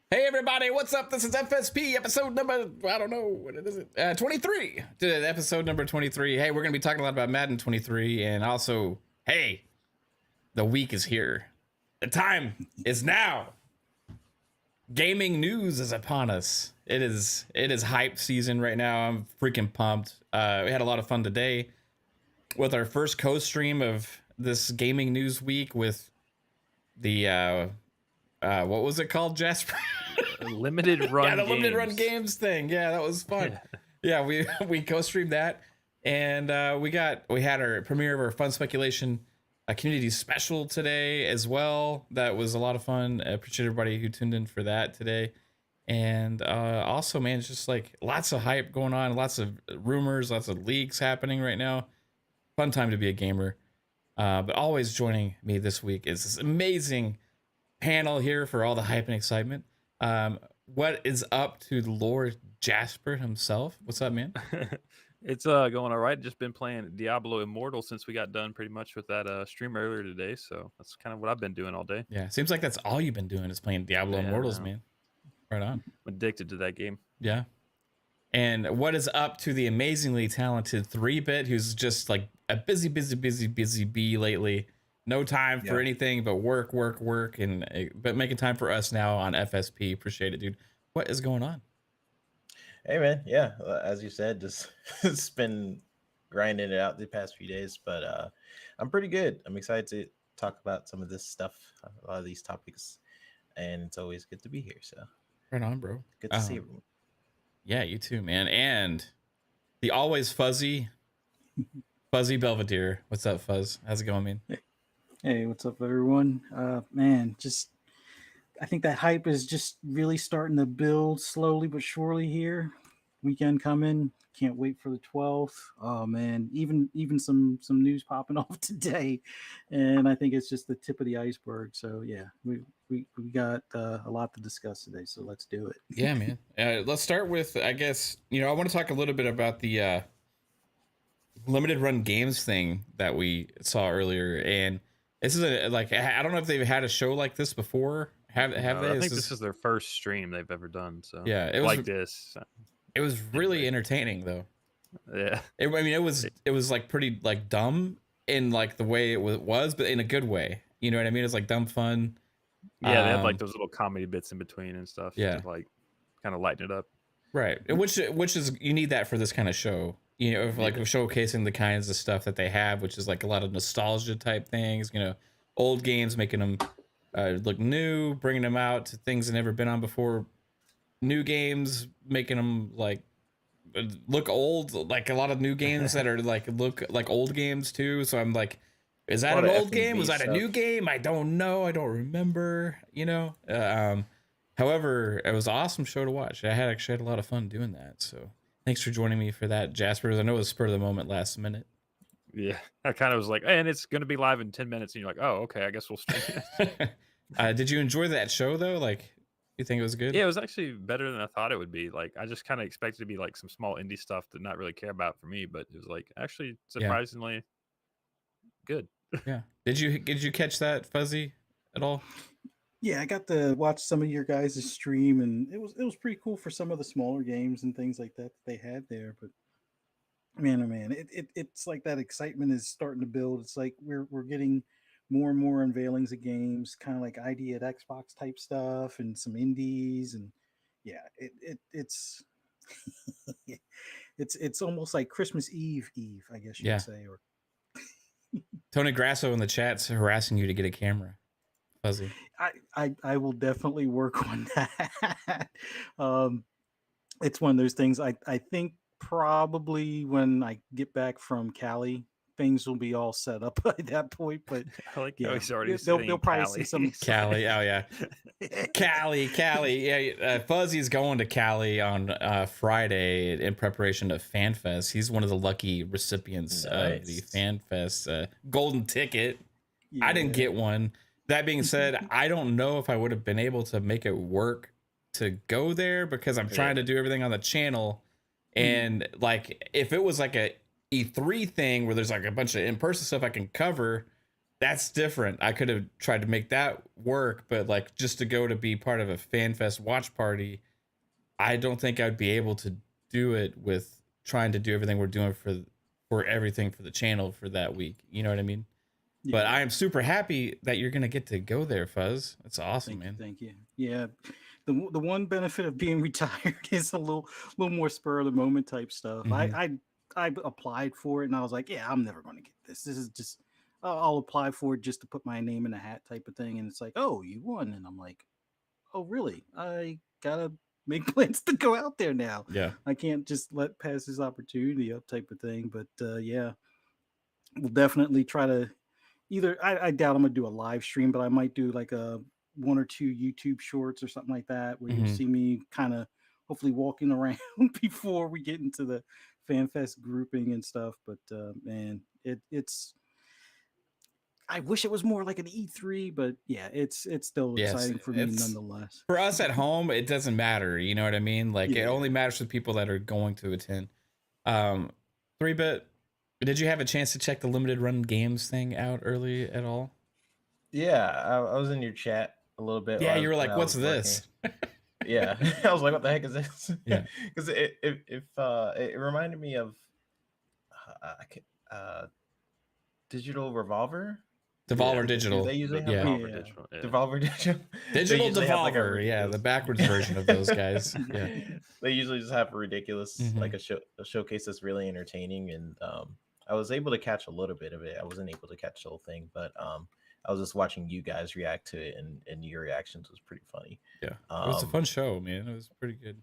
Hey everybody, what's up? This is FSP episode number, I don't know, what is it? 23. Episode number 23. Hey, we're going to be talking a lot about Madden 23, and also, hey, the week is here. The time is now. Gaming news is upon us. It is hype season right now. I'm freaking pumped. We had a lot of fun today with our first co-stream of this gaming news week with the what was it called, Jasper? Limited run. Yeah, the limited run games thing. Yeah, that was fun. Yeah, we co-streamed that, and we had our premiere of our fun speculation community special today as well. That was a lot of fun. I appreciate everybody who tuned in for that today. And also, man, it's just like lots of hype going on, lots of rumors, lots of leaks happening right now. Fun time to be a gamer. But always joining me this week is this amazing panel here for all the hype and excitement. What is up to Lord Jasper himself? What's up, man? It's going all right. Just been playing Diablo Immortal since we got done pretty much with that stream earlier today. So that's kind of what I've been doing all day. Yeah, seems like that's all you've been doing is playing Diablo Immortals, man. Right on. I'm addicted to that game. Yeah. And what is up to the amazingly talented 3-Bit, who's just like a busy bee lately. No time for anything but work, and but making time for us now on FSP. Appreciate it, dude. What is going on? Hey, man. Yeah, as you said, just it's been grinding it out the past few days, but I'm pretty good. I'm excited to talk about some of this stuff, a lot of these topics, and it's always good to be here. So, right on, bro. Good to see everyone. Yeah, you too, man. And the always fuzzy Belvedere. What's up, Fuzz? How's it going, man? Hey, what's up, everyone? Man, I think that hype is just really starting to build slowly but surely here. Weekend coming. Can't wait for the 12th. Oh man, even some news popping off today, and I think it's just the tip of the iceberg. So yeah, we got a lot to discuss today. So let's do it. Yeah, man. Let's start with, I guess, I want to talk a little bit about the limited run games thing that we saw earlier, and this is I don't know if they've had a show like this before. Have they? I think this is their first stream they've ever done. So yeah, it was like this. It was really entertaining though. Yeah, it was like pretty like dumb in like the way it was, but in a good way. You know what I mean? It's like dumb fun. Yeah, they have like those little comedy bits in between and stuff. Yeah, to like kind of lighten it up. Right, which is you need that for this kind of show. Like showcasing the kinds of stuff that they have, which is like a lot of nostalgia type things. Old games, making them look new, bringing them out to things that never been on before. New games, making them like look old, like a lot of new games that are like look like old games too. So I'm like, is that an old game? Was that a new game? I don't know. I don't remember. However, it was an awesome show to watch. I had a lot of fun doing that. So thanks for joining me for that, Jasper. I know it was spur of the moment last minute. Yeah, I kind of was like, and it's going to be live in 10 minutes. And you're like, oh, okay, I guess we'll stream it. Did you enjoy that show though? Like, you think it was good? Yeah, it was actually better than I thought it would be. Like, I just kind of expected to be like some small indie stuff to not really care about for me, but it was like actually surprisingly good. Yeah. Did you catch that, Fuzzy, at all? Yeah, I got to watch some of your guys' stream, and it was pretty cool for some of the smaller games and things like that they had there. But man, oh man, it's like that excitement is starting to build. It's like we're getting more and more unveilings of games, kind of like ID at Xbox type stuff, and some indies, and yeah, it's it's almost like Christmas Eve, I guess you could say. Or Tony Grasso in the chat's harassing you to get a camera. Fuzzy. I will definitely work on that. It's one of those things. I think probably when I get back from Cali, things will be all set up by that point. But I like he's already they'll probably see some Cali. Oh yeah, Cali. Yeah, Fuzzy's going to Cali on Friday in preparation of FanFest. He's one of the lucky recipients of the FanFest golden ticket. Yeah. I didn't get one. That being said, I don't know if I would have been able to make it work to go there because I'm trying to do everything on the channel. And like, if it was like a E3 thing where there's like a bunch of in-person stuff I can cover, that's different. I could have tried to make that work, but like just to go to be part of a FanFest watch party, I don't think I'd be able to do it with trying to do everything we're doing for everything for the channel for that week. You know what I mean? Yeah. But I am super happy that you're gonna get to go there, Fuzz. That's awesome, man. Thank you. Yeah, the one benefit of being retired is a little more spur of the moment type stuff. Mhm. I applied for it and I was like, yeah, I'm never going to get this. This is just I'll apply for it just to put my name in a hat type of thing. And it's like, oh, you won, and I'm like, oh, really? I gotta make plans to go out there now. Yeah. I can't just let pass this opportunity up type of thing. But yeah, we'll definitely try to. Either I doubt I'm gonna do a live stream, but I might do like a 1 or 2 YouTube shorts or something like that, where you'll Mhm. see me kind of hopefully walking around before we get into the FanFest grouping and stuff. But man, it's I wish it was more like an E3, but yeah, it's still Yes, exciting for me it's nonetheless. for us at home. It doesn't matter. You know what I mean? Like it Yeah. only matters to people that are going to attend. 3-bit. Did you have a chance to check the limited run games thing out early at all? Yeah, I was in your chat a little bit. Yeah, you were when like, I "What's was this?" working. Yeah, I was like, "What the heck is this?" Yeah. Because it reminded me of Digital Revolver. Devolver Do Digital. they usually have Yeah. Devolver Yeah. Digital. Yeah. Devolver Digital? They Digital usually have, like, a Devolver. Yeah, the ridiculous- backwards version of those guys. Yeah. They usually just have a ridiculous Mhm. like a showcase that's really entertaining, and I was able to catch a little bit of it. I wasn't able to catch the whole thing, but I was just watching you guys react to it, and your reactions was pretty funny. Yeah. It was a fun show, man. It was pretty good.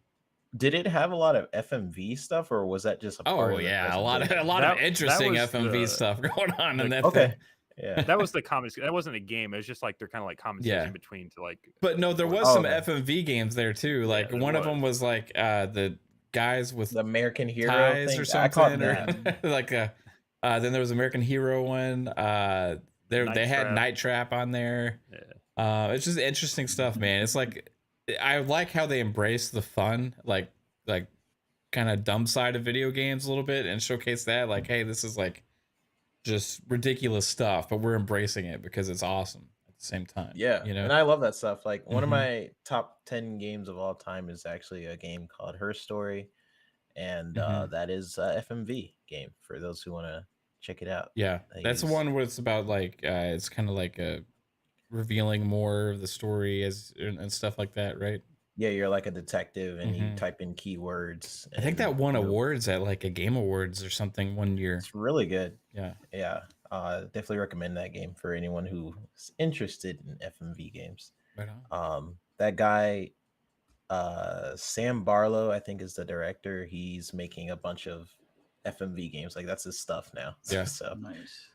Did it have a lot of FMV stuff, or was that just a part Oh of the yeah, a lot of presentation? interesting was FMV the- stuff going on in that Okay. thing. Yeah. That was the comments. That wasn't a game. It was just like they're kind of like comments Yeah. in between to like. But no, there was Oh, some okay. FMV games there too. Like there one of was. them was like the guys with The American Hero ties thing. or I caught something, that. or like then there was American Hero one. They Night had Trap. Night Trap on there. Yeah. It's just interesting stuff, man. It's like I like how they embrace the fun, like kind of dumb side of video games a little bit, and showcase that like, hey, this is like just ridiculous stuff, but we're embracing it because it's awesome at the same time. Yeah, you know. and I love that stuff. Like one of Mhm. my top 10 games of all time is actually a game called Her Story, and Mhm. that is a FMV game for those who want to check it out. Yeah, that's the one where it's about like it's kind of like revealing more of the story and stuff like that, right? Yeah, you're like a detective, and you Mhm. type in keywords. I think and that won you- awards at like a Game Awards or something one year. It's really good. Yeah. Yeah, definitely recommend that game for anyone who's interested in FMV games. Right on. That guy, Sam Barlow, I think is the director. He's making a bunch of FMV games. Like that's his stuff now. Yeah. So Nice.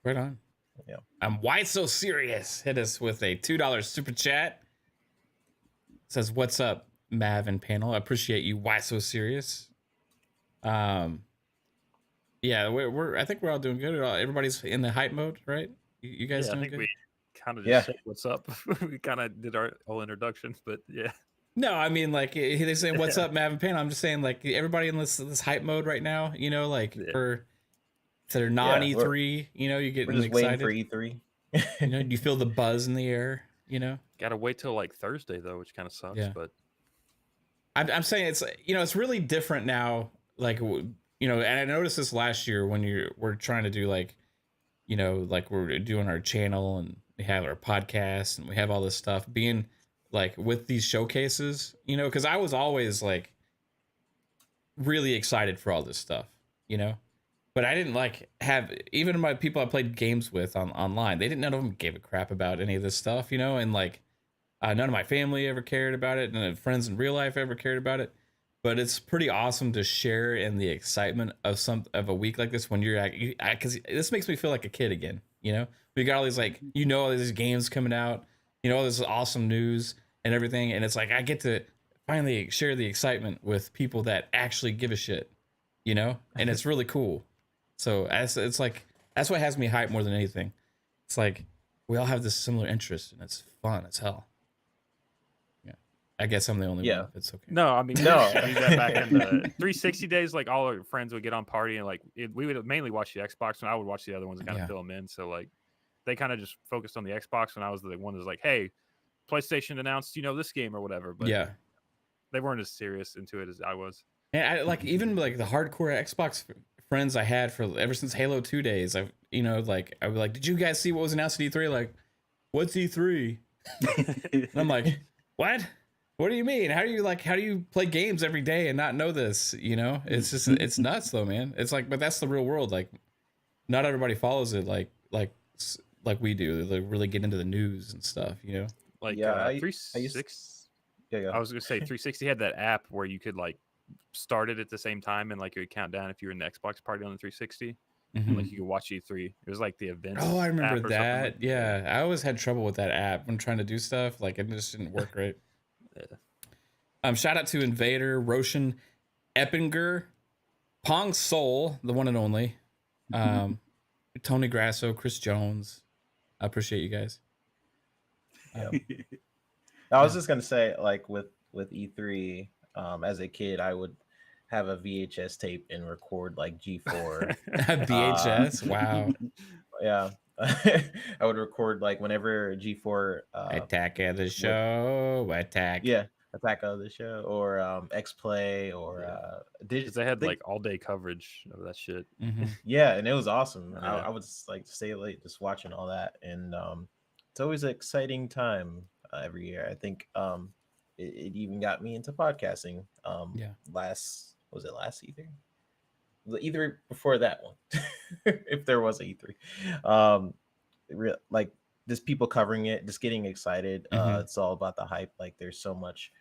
Right on. Yeah. Why so serious? Hit us with a $2 super chat. Says, "What's up, Mav and panel? I appreciate you. Why so serious?" Yeah, we're I think we're all doing good. Everybody's in the hype mode, right? You guys Yeah, I doing think good? we kind of Yeah. just said what's up. We kind of did our whole introduction, but yeah. No, I mean like they say, "What's up, Mav and panel?" I'm just saying like everybody in this hype mode right now. You know, like Yeah. for their non E3. You know, you We're getting just waiting excited. for E3. You know, you feel the buzz in the air. You know. Got to wait till like Thursday though, which kind of sucks. Yeah. But I'm saying it's it's really different now. Like and I noticed this last year when we're trying to do like like we're doing our channel and we have our podcast and we have all this stuff being like with these showcases, because I was always like really excited for all this stuff, but I didn't like have even my people I played games with online. None of them gave a crap about any of this stuff, and like. None of my family ever cared about it. None of friends in real life ever cared about it. But it's pretty awesome to share in the excitement of a week like this when you're because this makes me feel like a kid again. We got all these like all these games coming out, all this awesome news and everything, and it's like I get to finally share the excitement with people that actually give a shit, and it's really cool. So it's like that's what has me hyped more than anything. It's like we all have this similar interest, and it's fun as hell. I guess I'm the only one. It's okay. no, I mean, No. we got back in the 360 days. Like all our friends would get on party, and like we would mainly watch the Xbox, and I would watch the other ones and kind of fill them in. So like they kind of just focused on the Xbox, and I was the one that was like, hey, PlayStation announced, this game or whatever. But yeah, they weren't as serious into it as I was. and I like even like the hardcore Xbox friends I had for ever since Halo 2 days. I've like I was like, did you guys see what was announced at E3? Like, what's E3? And I'm like, what? What do you mean? How do you play games every day and not know this? It's just it's nuts though, man. It's like, but that's the real world. Like, not everybody follows it like we do. They really get into the news and stuff. Like, Yeah, 360. Yeah. I was gonna say 360 had that app where you could like start it at the same time and like it would count down if you were in the Xbox party on the 360. And like you could watch E3. It was like the events. Oh, I app remember or that. something. Yeah, I always had trouble with that app when trying to do stuff. Like, it just didn't work right. Shout out to Invader, Roshan, Eppinger, Pong Soul, the one and only, Tony Grasso, Chris Jones. I appreciate you guys. I was just gonna say, like with E3, as a kid, I would have a VHS tape and record like G4. VHS, wow. Yeah, I would record like whenever G4 Attack of the Show, Attack. Yeah, Attack of the Show or X Play or Because they had like all day coverage of that shit. Yeah, and it was awesome. Yeah. I would just like stay late just watching all that, and it's always an exciting time every year. I think it even got me into podcasting. Was it last E3? The E3 before that one, if there was a E3. Like just people covering it, just getting excited. It's all about the hype. Like there's so much,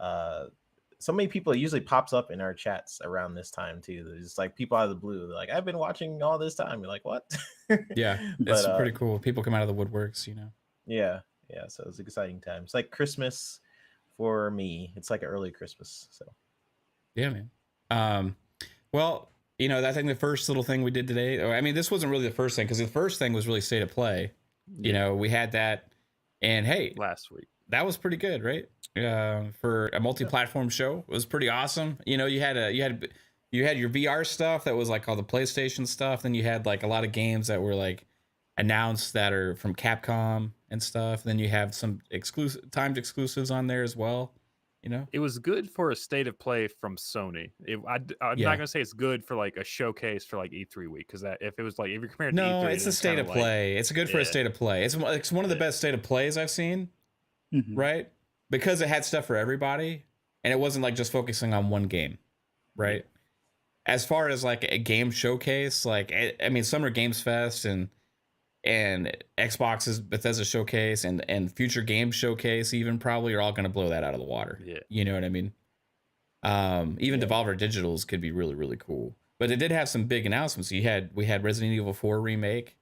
so many people. It usually pops up in our chats around this time too. There's just like people out of the blue. They're like, I've been watching all this time. You're like, what? Yeah, it's pretty cool. People come out of the woodworks, Yeah. So it's an exciting time. It's like Christmas for me. It's like an early Christmas. So yeah, man. Well, I think the first little thing we did today, I mean, this wasn't really the first thing because the first thing was really State of Play. We had that, and hey, last week that was pretty good, right? For a multi-platform show, it was pretty awesome. You had your VR stuff that was like all the PlayStation stuff. Then you had like a lot of games that were like announced that are from Capcom and stuff. Then you have some timed exclusives on there as well. It was good for a State of Play from Sony. I'm not gonna say it's good for like a showcase for like E3 week because if it was like if you're comparing to E3, it's a State of Play. It's good for a State of Play. It's one of the best State of Plays I've seen, right? Because it had stuff for everybody, and it wasn't like just focusing on one game, right? As far as like a game showcase, like I mean, Summer Games Fest and Xbox's Bethesda showcase and future game showcase even probably are all going to blow that out of the water. Yeah. You know what I mean? Even Devolver Digital's could be really, really cool. But it did have some big announcements. We had Resident Evil 4 remake.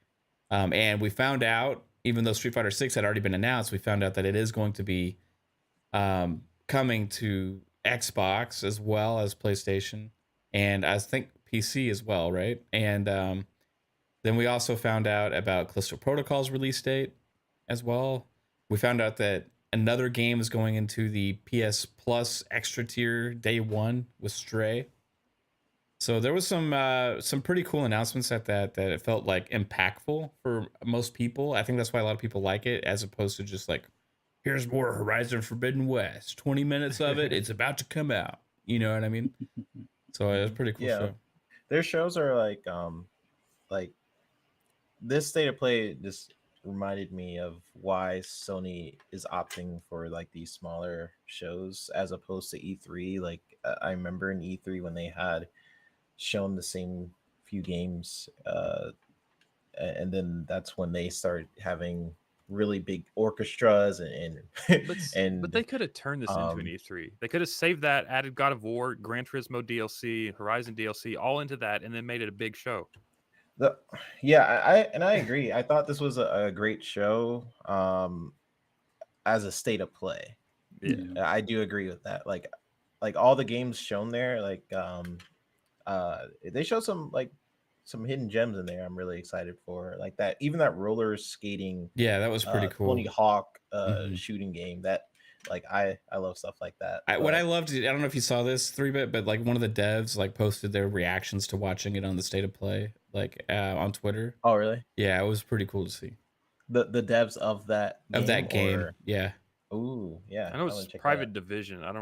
And we found out, even though Street Fighter 6 had already been announced, we found out that it is going to be coming to Xbox as well as PlayStation. And I think PC as well, right? And then we also found out about Callisto Protocol's release date as well. We found out that another game is going into the PS Plus extra tier day one with Stray. So there was some pretty cool announcements at that it felt like impactful for most people. I think that's why a lot of people like it, as opposed to just like, here's more Horizon Forbidden West. 20 minutes of it, it's about to come out. You know what I mean? So it was a pretty cool show. Their shows are like this State of Play just reminded me of why Sony is opting for like these smaller shows as opposed to E3. Like I remember in E3 when they had shown the same few games, and then that's when they started having really big orchestras but they could have turned this into an E3. They could have saved that, added God of War, Gran Turismo DLC, Horizon DLC, all into that, and then made it a big show. I agree. I thought this was a great show as a State of Play. Yeah, I do agree with that. Like all the games shown there, like they show some hidden gems in there. I'm really excited for like that. Even that roller skating. Yeah, that was pretty cool. Tony Hawk shooting game. That like I love stuff like that. What I loved, I don't know if you saw this 3-bit, but like one of the devs like posted their reactions to watching it on the State of Play, like on Twitter. Oh really? Yeah, it was pretty cool to see. The devs of that game. or... Yeah. Ooh, yeah. I know wanna it's check that Private out. Division. I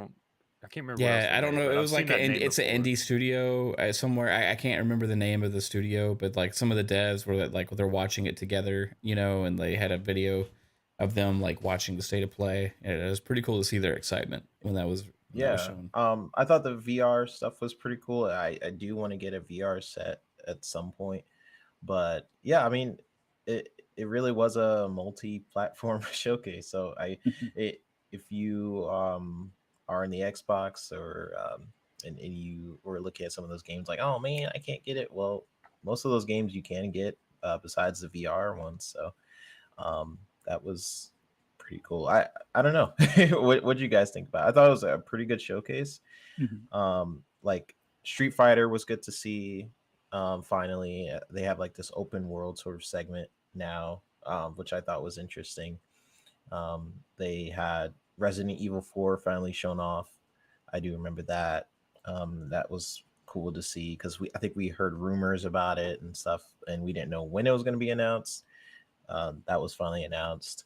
can't remember. What else Yeah, they I don't made, know. but It I've was seen like that name it's an before. indie studio somewhere. I can't remember the name of the studio, but like some of the devs were like they're watching it together, you know, and they had a video of them like watching the state of play. And it was pretty cool to see their excitement when that was Yeah. shown. I thought the VR stuff was pretty cool. I do want to get a VR set at some point. But yeah, I mean, it really was a multi-platform showcase. So if you are in the Xbox or and you were looking at some of those games like, oh man, I can't get it. Well, most of those games you can get besides the VR ones. So that was pretty cool. I don't know. What do you guys think about it? I thought it was a pretty good showcase. Like Street Fighter was good to see. Finally, they have like this open world sort of segment now, which I thought was interesting. They had Resident Evil 4 finally shown off. I do remember that. That was cool to see because I think we heard rumors about it and stuff, and we didn't know when it was going to be announced. That was finally announced.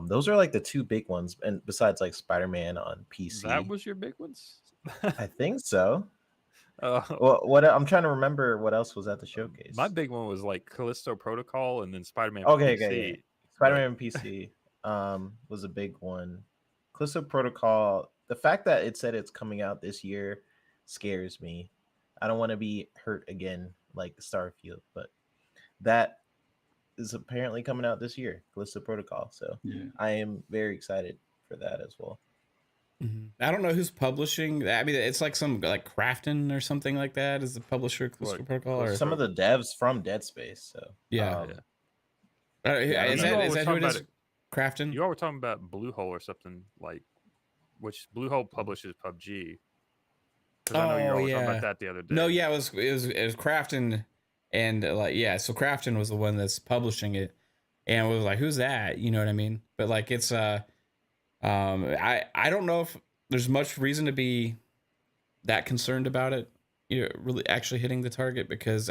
Those are like the two big ones, and besides like Spider-Man on PC. That was your big ones. I think so. Well, what I'm trying to remember what else was at the showcase. My big one was like Callisto Protocol and then Spider-Man Okay, PC. yeah. Spider-Man PC was a big one. Callisto Protocol, the fact that it said it's coming out this year scares me. I don't want to be hurt again like Starfield, but that is apparently coming out this year, Callisto Protocol. So yeah. I am very excited for that as well. I don't know who's publishing that. I mean, it's like some like Crafton or something like that is the publisher of Callisto Protocol, or some of the devs from Dead Space. So yeah, is that who it is? Crafton. You all were talking about Bluehole or something like, which Bluehole publishes PUBG. Because I know you all were talking about that the other day. No, yeah, it was Crafton, and like so Crafton was the one that's publishing it, and it was like, who's that? You know what I mean? But like it's I don't know if there's much reason to be that concerned about it, you know, really actually hitting the target, because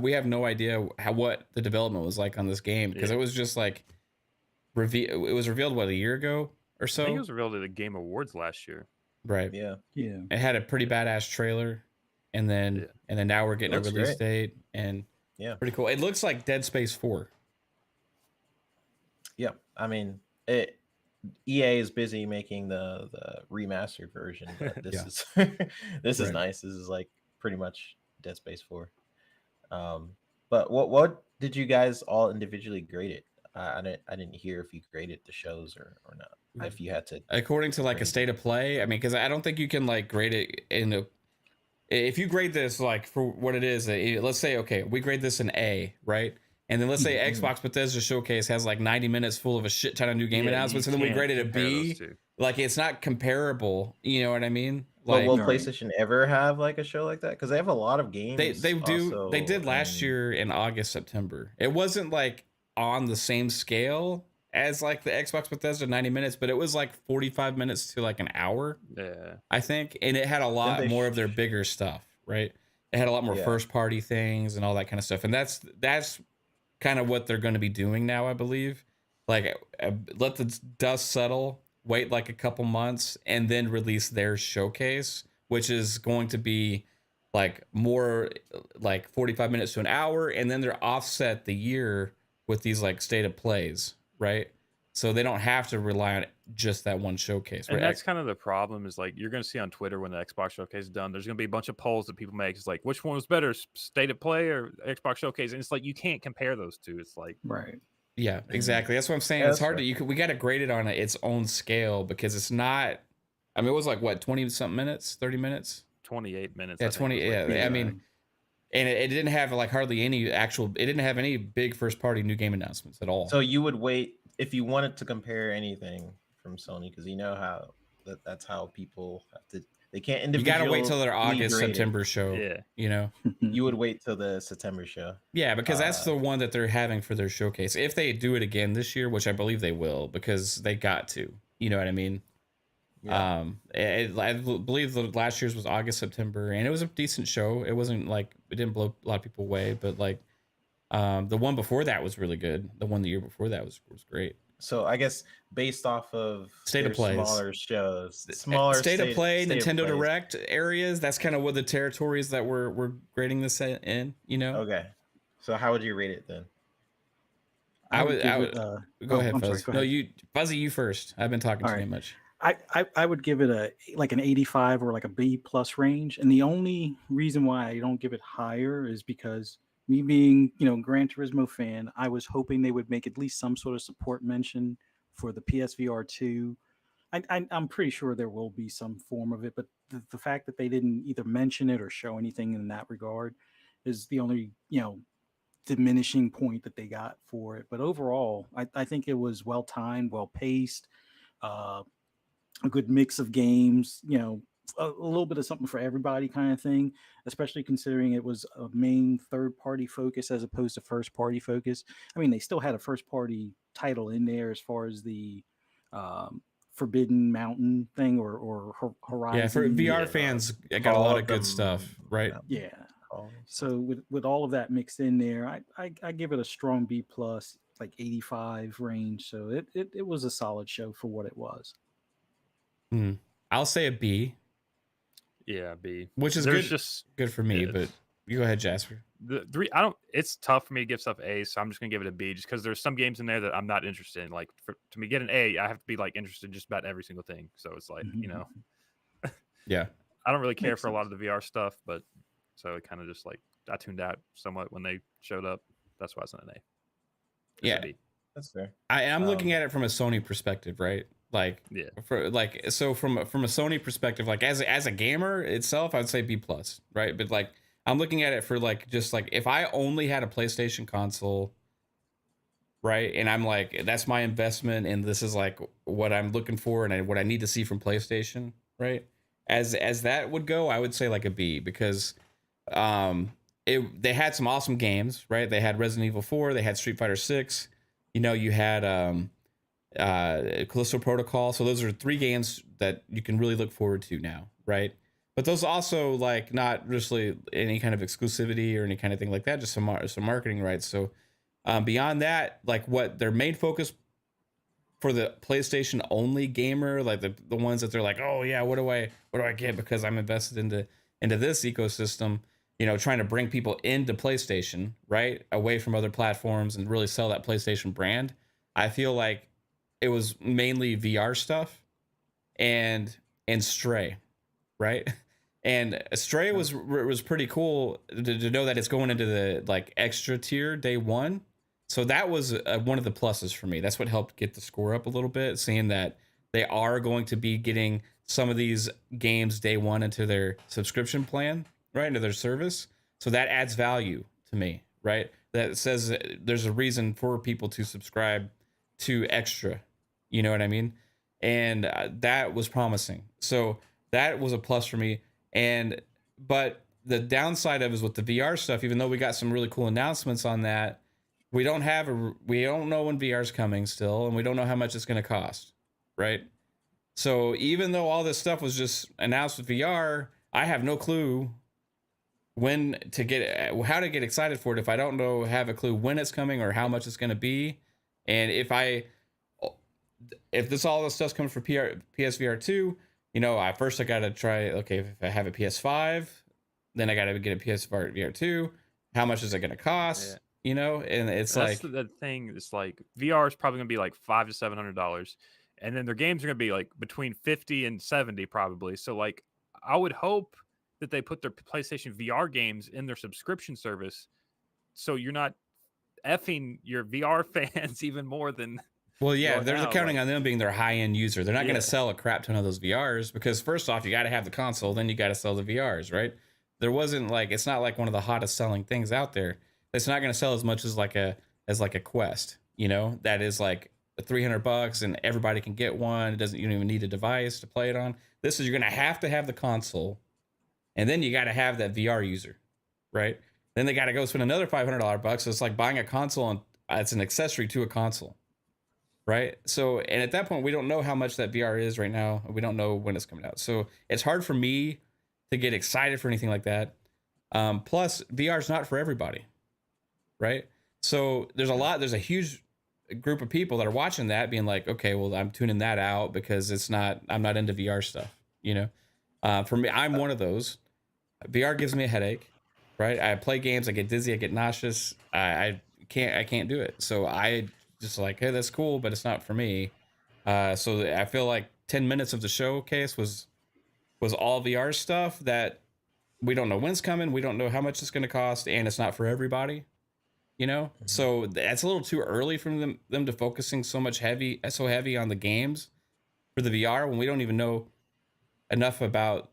we have no idea what the development was like on this game, because it was just like it was revealed what, a year ago or so. I think it was revealed at the Game Awards last year. Right. Yeah. It had a pretty badass trailer, and then now we're getting a release date, and pretty cool. It looks like Dead Space 4. Yeah, I mean EA is busy making the remastered version, but this is this is nice. This is like pretty much Dead Space 4. But what did you guys all individually grade it? I didn't hear if you graded the shows or not. If you had to, according to like a state of play. I mean, because I don't think you can like grade it if you grade this like for what it is. Let's say we grade this an A, right? And then let's say Xbox Bethesda Showcase has like 90 minutes full of a shit ton of new game announcements, and then we graded a B. Like, it's not comparable. You know what I mean? Like, will PlayStation ever have like a show like that? Because they have a lot of games. They do. They did last year in August, September. It wasn't like on the same scale as like the Xbox Bethesda 90 minutes, but it was like 45 minutes to like an hour. Yeah, I think, and it had a lot more of their bigger stuff. Right? It had a lot more first party things and all that kind of stuff, and that's kind of what they're going to be doing now, I believe. Like, let the dust settle, wait like a couple months, and then release their showcase, which is going to be like more like 45 minutes to an hour, and then they're offset the year with these like state of plays, right? So they don't have to rely on just that one showcase. And that's kind of the problem, is like you're going to see on Twitter when the Xbox Showcase is done, there's going to be a bunch of polls that people make. It's like, which one was better, State of Play or Xbox Showcase? And it's like, you can't compare those two. It's like, right. Yeah, exactly. That's what I'm saying. It's hard to, we got to grade it on its own scale, because it's not, I mean, it was like what, 20 something minutes, 30 minutes, 28 minutes. Yeah, 20. I mean, and it didn't have like hardly any it didn't have any big first party new game announcements at all. So you would wait if you wanted to compare anything from Sony, because you know how that's how people have to. They can't individually. You gotta wait till their August, September show. Yeah, you know. You would wait till the September show. Yeah, because that's the one that they're having for their showcase. If they do it again this year, which I believe they will, because they got to. You know what I mean? Yeah. I believe the last year's was August, September, and it was a decent show. It wasn't like, it didn't blow a lot of people away, but like, The one before that was really good. The one the year before that was great. So I guess based off of State of their plays. smaller shows, smaller state of play, state of Nintendo plays. Direct areas. That's kind of what the territories that we're grading this in. You know. Okay. So how would you rate it then? I would. give it, Go ahead, I'm sorry, Fuzz. go No, ahead. you, Fuzzy, you first. I've been talking All too right. much. I would give it an 85 or like a B plus range. And the only reason why I don't give it higher is because me being, Gran Turismo fan, I was hoping they would make at least some sort of support mention for the PSVR 2. I'm pretty sure there will be some form of it, but the fact that they didn't either mention it or show anything in that regard is the only, diminishing point that they got for it. But overall, I think it was well timed, well paced, a good mix of games, a little bit of something for everybody kind of thing, especially considering it was a main third party focus as opposed to first party focus. I mean, they still had a first party title in there as far as the Forbidden Mountain thing or Horizon. Yeah, for VR fans, it got a lot of good stuff, right? Yeah. So with all of that mixed in there, I give it a strong B plus, like 85 range. So it was a solid show for what it was. I'll say a B. Yeah, B. Which is good for me, but you go ahead, Jasper. It's tough for me to give stuff A's, so I'm just gonna give it a B just because there's some games in there that I'm not interested in. Like to me get an A, I have to be like interested in just about every single thing. So it's like, Yeah. I don't really care for a lot of the VR stuff, but so it kind of just like I tuned out somewhat when they showed up. That's why it's not an A. Yeah. That's fair. I'm looking at it from a Sony perspective, right? Like, yeah, so from a Sony perspective, like as a gamer itself, I'd say B plus, right? But like I'm looking at it for like just like if I only had a PlayStation console, right? And I'm like, that's my investment, and this is like what I'm looking for and what I need to see from PlayStation, right? As that would go, I would say like a B because they had some awesome games, right? They had Resident Evil 4, they had Street Fighter 6, you had Callisto Protocol. So those are 3 games that you can really look forward to now, right? But those also like not really any kind of exclusivity or any kind of thing like that, just some marketing rights. So beyond that, like what their main focus for the PlayStation only gamer, like the ones that they're like, oh yeah, what do I get because I'm invested into this ecosystem, trying to bring people into PlayStation, right, away from other platforms and really sell that PlayStation brand. I feel like it was mainly VR stuff and Stray, right? And Stray was pretty cool to know that it's going into the like extra tier day one. So that was one of the pluses for me. That's what helped get the score up a little bit, seeing that they are going to be getting some of these games day one into their subscription plan, right, into their service. So that adds value to me, right? That says there's a reason for people to subscribe to extra. You know what I mean? And that was promising. So that was a plus for me. But the downside of it is with the VR stuff, even though we got some really cool announcements on that, we don't know when VR is coming still, and we don't know how much it's going to cost, right? So even though all this stuff was just announced with VR, I have no clue how to get excited for it if I don't have a clue when it's coming or how much it's going to be. And if all this stuff comes for PSVR 2, I got to try, okay, if I have a PS5, then I got to get a PSVR 2. How much is it going to cost? Yeah. And it's that's like the thing. It's like VR is probably going to be like $500 to $700, and then their games are going to be like between 50 and 70 probably. So like, I would hope that they put their PlayStation VR games in their subscription service, so you're not effing your VR fans even more than. Well, yeah, they're counting on them being their high-end user. They're not going to sell a crap ton of those VRs because first off, you got to have the console, then you got to sell the VRs, right? It's not like one of the hottest selling things out there. It's not going to sell as much as like a Quest, that is like $300 and everybody can get one. You don't even need a device to play it on. You're going to have the console, and then you got to have that VR user, right? Then they got to go spend another $500. So it's like buying a console and it's an accessory to a console. Right. So, and at that point, we don't know how much that VR is right now. We don't know when it's coming out. So it's hard for me to get excited for anything like that. Plus, VR is not for everybody. Right. So there's a huge group of people that are watching that being like, okay, well, I'm tuning that out because I'm not into VR stuff, you know? For me, I'm one of those. VR gives me a headache, right? I play games, I get dizzy, I get nauseous. I can't do it. So I just like, hey, that's cool, but it's not for me. So I feel like 10 minutes of the showcase was all VR stuff that we don't know when's coming, we don't know how much it's going to cost, and it's not for everybody, you know. So that's a little too early for them to focusing so heavy on the games for the VR when we don't even know enough about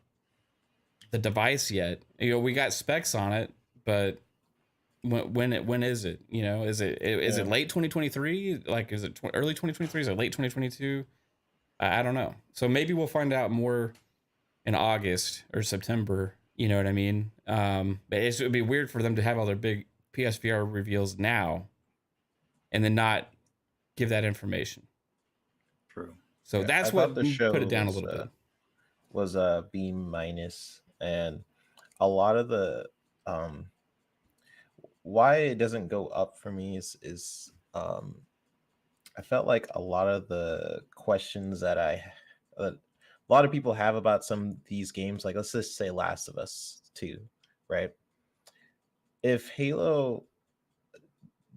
the device yet. You know, we got specs on it, but when is it? You know, is it late 2023? Like, is it early 2023? Is it late 2022? I don't know. So maybe we'll find out more in August or September. You know what I mean? But it would be weird for them to have all their big PSVR reveals now and then not give that information. True. So Yeah, that's I what thought the show put it down was, a little bit. Was B minus, and a lot of the why it doesn't go up for me is I felt like a lot of the questions that a lot of people have about some of these games, like let's just say Last of Us 2, right? If Halo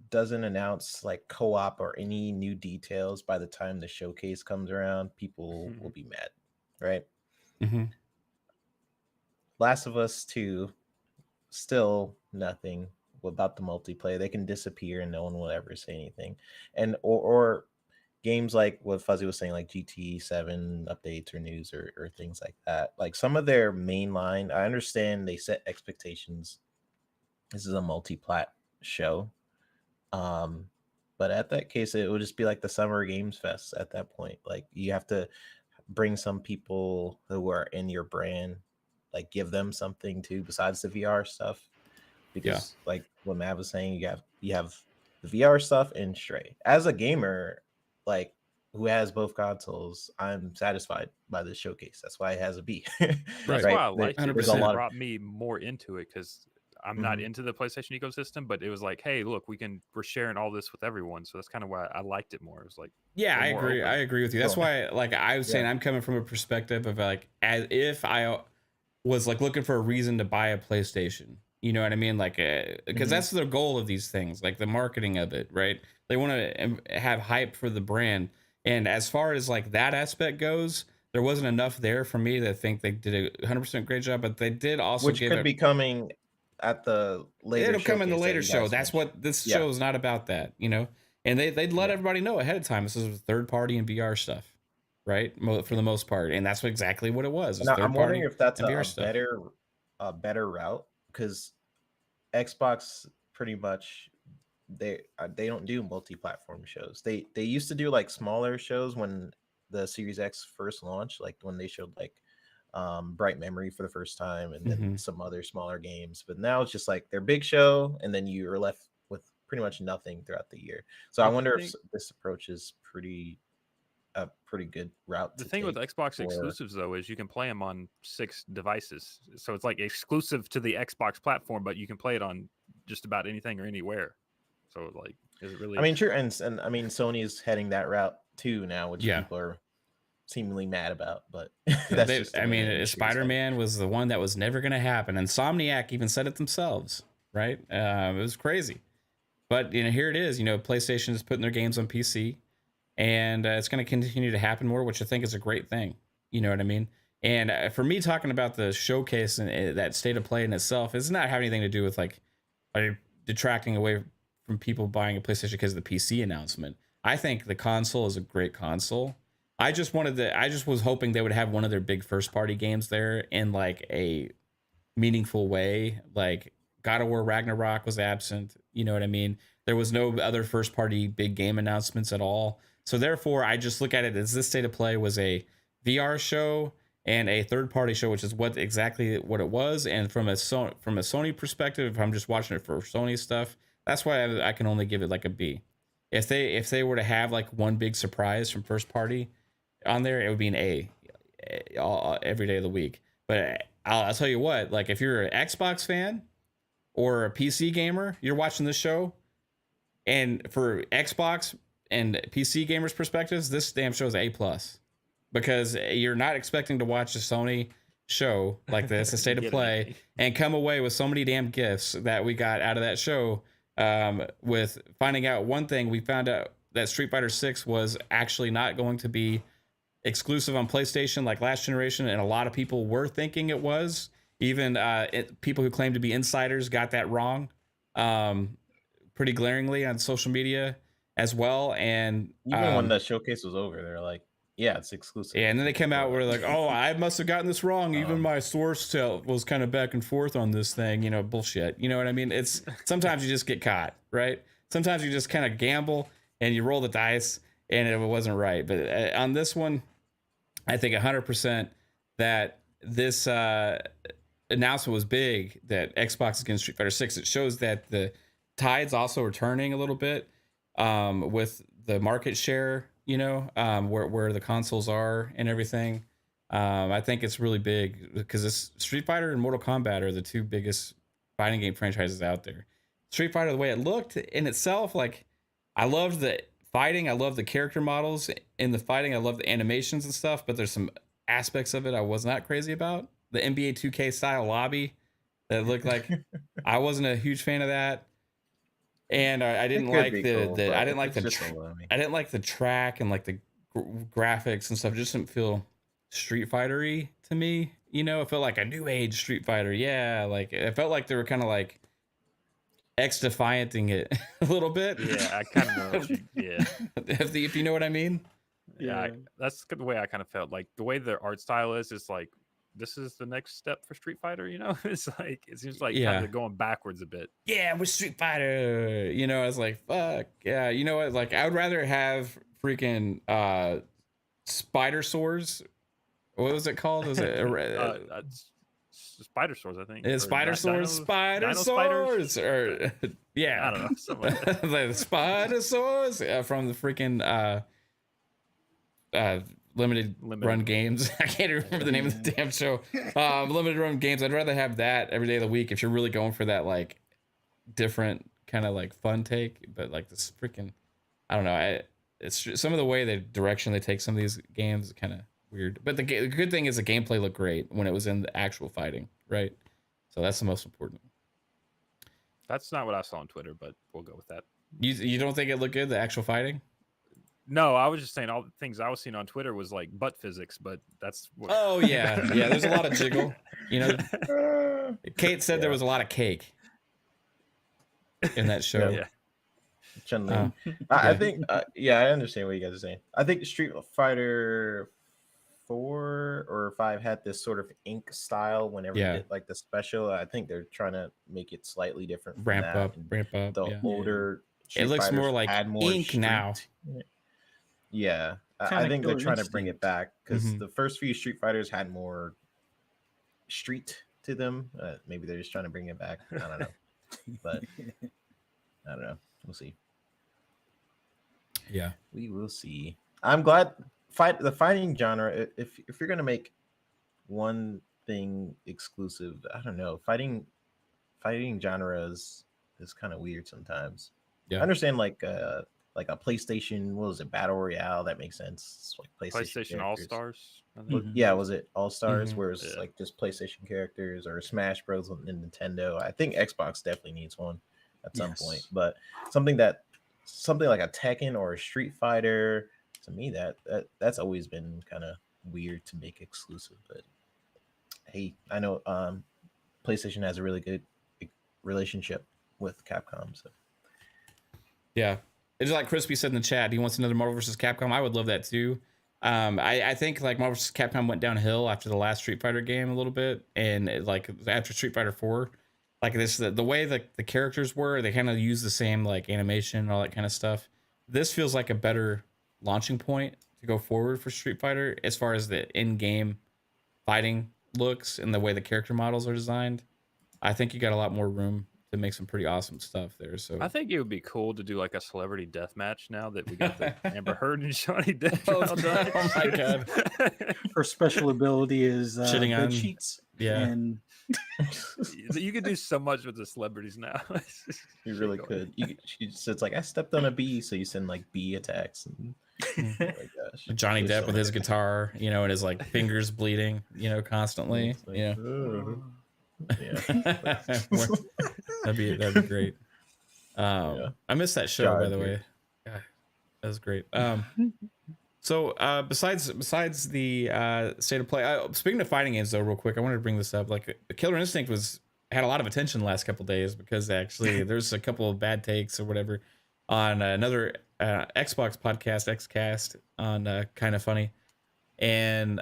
doesn't announce like co-op or any new details by the time the showcase comes around, people will be mad, right? Mm-hmm. Last of Us 2, still nothing about the multiplayer. They can disappear and no one will ever say anything. And or games like what Fuzzy was saying, like GT 7 updates or news or things like that. Like some of their mainline, I understand they set expectations. This is a multi-plat show. But at that case, it would just be like the Summer Games Fest at that point. Like you have to bring some people who are in your brand, like give them something too besides the VR stuff. Because like what Matt was saying, you have the VR stuff and Stray. As a gamer, like who has both consoles, I'm satisfied by this showcase. That's why it has a B. That's Right. why I liked it. There's a It lot of brought me more into it because I'm not into the PlayStation ecosystem, but it was like, hey, look, we're sharing all this with everyone. So that's kind of why I liked it more. It was like, Yeah, we're I more agree. open. I agree with you. That's Cool. why, like, I was saying, I'm coming from a perspective of like, as if I was like looking for a reason to buy a PlayStation. You know what I mean? Like, because that's the goal of these things, like the marketing of it, right? They want to have hype for the brand. And as far as like that aspect goes, there wasn't enough there for me to think they did a 100% great job. But they did also which give could it. be coming at the later. It'll come in the showcase that later you show. guys That's mentioned. what this show is not about. That, you know, and they'd let everybody know ahead of time. This is third party and VR stuff, right? For the most part, and that's exactly what it was. Now, I'm wondering if that's and VR a stuff. better route, because Xbox pretty much they don't do multi-platform shows. They used to do like smaller shows when the Series X first launched, like when they showed like Bright Memory for the first time and then some other smaller games. But now it's just like their big show and then you're left with pretty much nothing throughout the year. So I wonder if this approach is a pretty good route. The thing with Xbox exclusives though is you can play them on 6 devices, so it's like exclusive to the Xbox platform, but you can play it on just about anything or anywhere. So like, is it really? I mean, sure, and I mean, Sony is heading that route too now, which people are seemingly mad about. But that's just I mean, Spider-Man was the one that was never going to happen. Insomniac even said it themselves, right? It was crazy, but you know, here it is. You know, PlayStation is putting their games on PC. And it's going to continue to happen more, which I think is a great thing. You know what I mean? And for me, talking about the showcase and that state of play in itself is not having anything to do with like detracting away from people buying a PlayStation because of the PC announcement. I think the console is a great console. I just was hoping they would have one of their big first party games there in like a meaningful way. Like God of War Ragnarok was absent. You know what I mean? There was no other first party big game announcements at all. So therefore, I just look at it as this state of play was a VR show and a third party show, which is exactly what it was. And from a Sony perspective, if I'm just watching it for Sony stuff, that's why I can only give it like a B. If they were to have like one big surprise from first party on there, it would be an A every day of the week. But I'll tell you what, like if you're an Xbox fan or a PC gamer, you're watching this show, And for Xbox and PC gamers perspectives, this damn show is A+, because you're not expecting to watch a Sony show like this, a state of play, and come away with so many damn gifts that we got out of that show. With finding out one thing, we found out that Street Fighter 6 was actually not going to be exclusive on PlayStation like last generation, and a lot of people were thinking it was. Even people who claim to be insiders got that wrong, pretty glaringly on social media as well. And even when the showcase was over, they're like, "Yeah, it's exclusive." Yeah, and then they come out where like, "Oh, I must have gotten this wrong. Even my source was kind of back and forth on this thing." You know, bullshit. You know what I mean? It's sometimes you just get caught, right? Sometimes you just kind of gamble and you roll the dice, and it wasn't right. But on this one, I think 100% that this announcement was big, that Xbox is against Street Fighter 6. It shows that the tide's also returning a little bit with the market share, you know, where the consoles are and everything. I think it's really big because this Street Fighter and Mortal Kombat are the two biggest fighting game franchises out there. Street Fighter, the way it looked in itself, like, I loved the fighting. I love the character models in the fighting. I love the animations and stuff, but there's some aspects of it I was not crazy about. The NBA 2K style lobby that looked like I wasn't a huge fan of that. And I didn't like I didn't like the track and like the graphics and stuff. It just didn't feel Street Fighter-y to me. You know, it felt like a new age Street Fighter. Yeah, like it felt like they were kind of like X-defianting it a little bit. Yeah, I kind of know what you, yeah. if you know what I mean. Yeah, that's the way I kind of felt. Like the way their art style is like, this is the next step for Street Fighter, you know? It's like, it seems like kind of going backwards a bit. Yeah, with Street Fighter, you know, I was like, fuck, yeah, you know what? Like, I would rather have freaking spider swords. What was it called? Was it Spider Swords, I think. It's Spider Swords, Spider Swords, or yeah, I don't know, something like that. Like Spider Swords from the freaking limited run games. I can't remember the name of the damn show. Limited run games. I'd rather have that every day of the week if you're really going for that like different kind of like fun take. But like this freaking, I don't know. It's some of the way the direction they take some of these games is kind of weird. But the good thing is the gameplay looked great when it was in the actual fighting, right? So that's the most important. That's not what I saw on Twitter, but we'll go with that. You don't think it looked good, the actual fighting? No, I was just saying all the things I was seeing on Twitter was like butt physics, but that's what... Oh yeah, yeah. There's a lot of jiggle. You know, Kate said there was a lot of cake in that show. Yeah. Chillin. I think, yeah, I understand what you guys are saying. I think Street Fighter 4 or 5 had this sort of ink style whenever you get like the special. I think they're trying to make it slightly different. Ramp up. The older. Street it looks Fighters more like ink street. now. Yeah, I think they're trying to bring it back because the first few Street Fighters had more street to them. Maybe they're just trying to bring it back. I don't know, but I don't know. We'll see. Yeah, we will see. I'm glad the fighting genre. If you're gonna make one thing exclusive, I don't know. Fighting genres is kind of weird sometimes. Yeah, I understand like a PlayStation, what was it, Battle Royale? That makes sense. It's like PlayStation All Stars. Yeah, was it All Stars? Where it's like just PlayStation characters, or Smash Bros. And Nintendo. I think Xbox definitely needs one at some point. But something like a Tekken or a Street Fighter, to me that's always been kind of weird to make exclusive. But hey, I know PlayStation has a really good relationship with Capcom. So yeah. It's like Crispy said in the chat, he wants another Marvel vs. Capcom. I would love that too. I think like Marvel vs. Capcom went downhill after the last Street Fighter game a little bit, and like after Street Fighter 4, like this the way the characters were, they kind of use the same like animation and all that kind of stuff. This feels like a better launching point to go forward for Street Fighter as far as the in-game fighting looks and the way the character models are designed. I think you got a lot more room to make some pretty awesome stuff there. So I think it would be cool to do like a celebrity death match now that we got the Amber Heard and Johnny Depp. Oh my god! Her special ability is shitting on sheets. Yeah, and You could do so much with the celebrities now. You really could. It's like I stepped on a bee, so you send like bee attacks. And, oh my gosh, Johnny There's Depp so with his many. guitar, and his like fingers bleeding, constantly. It's like, Yeah. Yeah. That'd be great. Yeah. I missed that show, by Jive the way. here. God, that was great. So besides the state of play, speaking of fighting games though, real quick, I wanted to bring this up. Like, Killer Instinct had a lot of attention the last couple of days because actually there's a couple of bad takes or whatever on another Xbox podcast, XCast, on Kind of Funny, and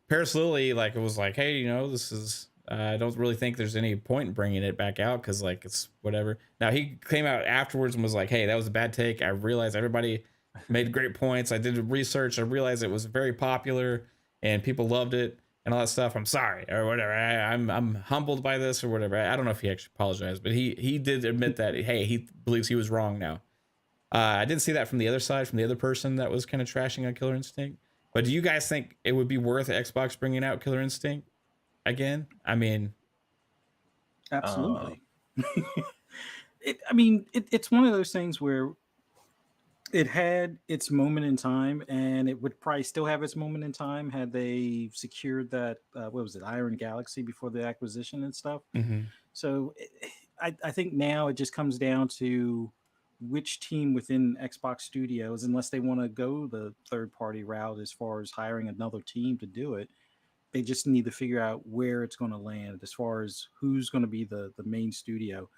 Paris Lily it was like, hey, this is. I don't really think there's any point in bringing it back out because it's whatever. Now he came out afterwards and was like, hey, that was a bad take. I realized everybody made great points. I did research. I realized it was very popular and people loved it and all that stuff. I'm sorry or whatever. I'm humbled by this or whatever. I don't know if he actually apologized, but he did admit that, hey, he believes he was wrong now. I didn't see that from the other side, from the other person that was kind of trashing on Killer Instinct. But do you guys think it would be worth Xbox bringing out Killer Instinct again? I mean, absolutely. It's one of those things where it had its moment in time, and it would probably still have its moment in time had they secured that what was it, Iron Galaxy, before the acquisition and stuff. mm-hmm. So I think now it just comes down to which team within Xbox Studios, unless they want to go the third party route as far as hiring another team to do it, they just need to figure out where it's going to land as far as who's going to be the main studio.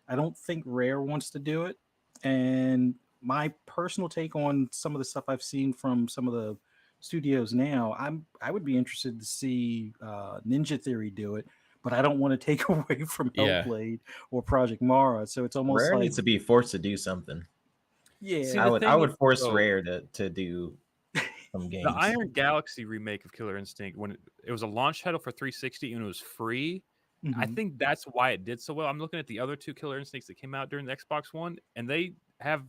I don't think Rare wants to do it. And my personal take on some of the stuff I've seen from some of the studios now, I would be interested to see Ninja Theory do it, but I don't want to take away from Hellblade or Project Mara. So it's almost Rare like needs to be forced to do something. Yeah, See, I would force though, Rare to do some games. The Iron Galaxy remake of Killer Instinct, when it was a launch title for 360 and it was free, I think that's why it did so well. I'm looking at the other two Killer Instincts that came out during the Xbox One, and they have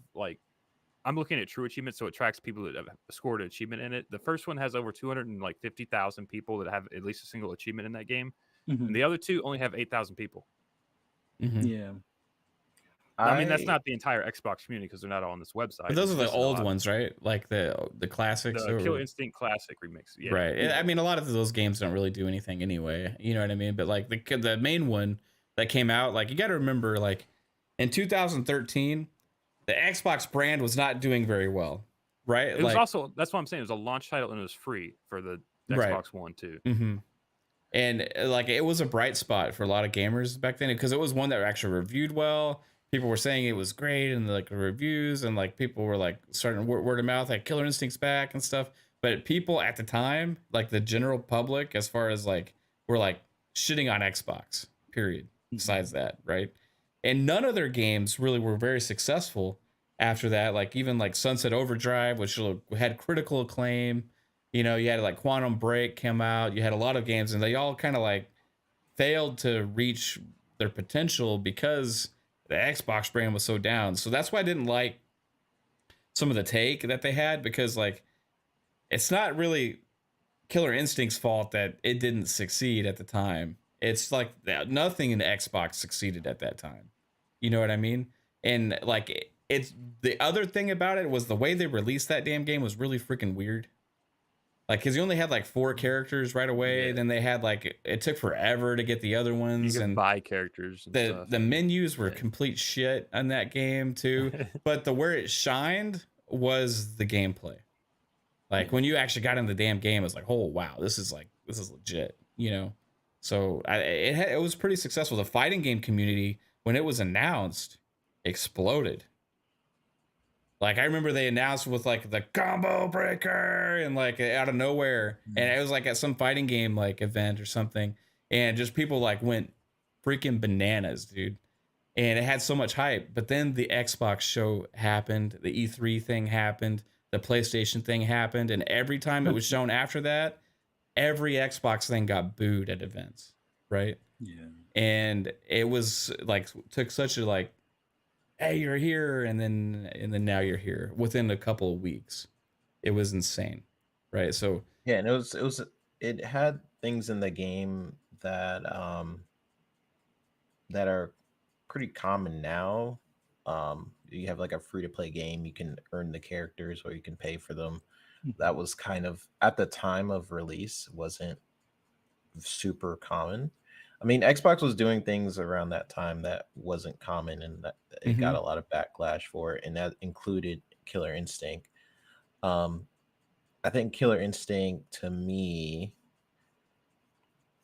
I'm looking at true achievements, so it tracks people that have scored an achievement in it. The first one has over 250,000 people that have at least a single achievement in that game, and the other two only have 8,000 people. Yeah. I mean, that's not the entire Xbox community because they're not all on this website. But those are the old ones, right? Like the classics. The Killer Instinct Classic remix. Yeah. Right. Yeah. I mean, a lot of those games don't really do anything anyway. You know what I mean? But like the main one that came out, you got to remember, in 2013, the Xbox brand was not doing very well, right? It was also, that's what I'm saying, it was a launch title and it was free for the Xbox One too. Mm-hmm. And it was a bright spot for a lot of gamers back then because it was one that actually reviewed well. People were saying it was great and the reviews, and people were starting word of mouth, Killer Instinct's back and stuff. But people at the time, the general public, as far as were shitting on Xbox, period. Besides that, right? And none of their games really were very successful after that. Even Sunset Overdrive, which had critical acclaim. You had Quantum Break come out. You had a lot of games, and they all kind of failed to reach their potential because the Xbox brand was so down. So that's why I didn't like some of the take that they had, because it's not really Killer Instinct's fault that it didn't succeed at the time. It's nothing in Xbox succeeded at that time. You know what I mean? And it's the other thing about it was the way they released that damn game was really freaking weird. Because you only had 4 characters right away. Yeah. Then they had it took forever to get the other ones, and buy characters. And stuff. The menus were complete shit on that game too. But where it shined was the gameplay. When you actually got in the damn game, it was oh wow, this is legit. So it was pretty successful. The fighting game community, when it was announced, exploded. I remember they announced with the combo breaker and out of nowhere, and it was at some fighting game event or something, and just people went freaking bananas, dude. And it had so much hype. But then the Xbox show happened, the E3 thing happened, the PlayStation thing happened, and every time it was shown after that, every Xbox thing got booed at events, right? Yeah. And it was took such a hey, you're here, and then now you're here within a couple of weeks. It was insane, right? So yeah, and it had things in the game that that are pretty common now. You have like a free to play game, you can earn the characters or you can pay for them. That was kind of at the time of release wasn't super common. I mean, Xbox was doing things around that time that wasn't common, and that it got a lot of backlash for it, and that included Killer Instinct. I think Killer Instinct, to me,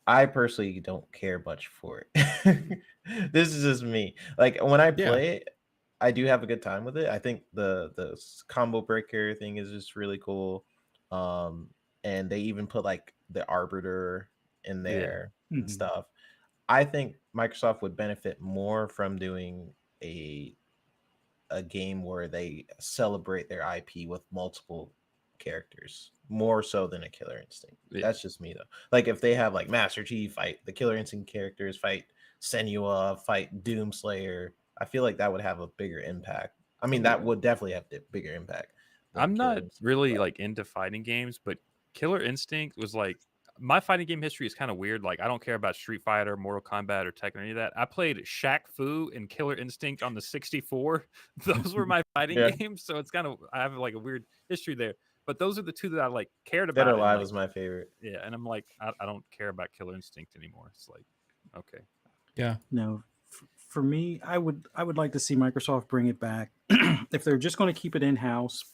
I personally don't care much for it. This is just me. Like when I play it, I do have a good time with it. I think the combo breaker thing is just really cool. And they even put like the Arbiter in there and stuff. I think Microsoft would benefit more from doing a game where they celebrate their IP with multiple characters more so than a Killer Instinct. That's just me though. Like if they have like Master Chief fight the Killer Instinct characters, fight Senua, fight Doomslayer, I feel like that would have a bigger impact. I mean, that would definitely have a bigger impact. I'm not really like into fighting games, but Killer Instinct was like my fighting game history is kind of weird. Like I don't care about Street Fighter, Mortal Kombat, or Tekken or any of that. I played Shaq Fu and Killer Instinct on the 64. Those were my fighting games, so it's kind of I have like a weird history there. But those are the two that I like cared about. Dead or Alive like, was my favorite. Yeah, and I'm like I don't care about Killer Instinct anymore. It's like okay, no. For me, I would like to see Microsoft bring it back. If they're just going to keep it in house,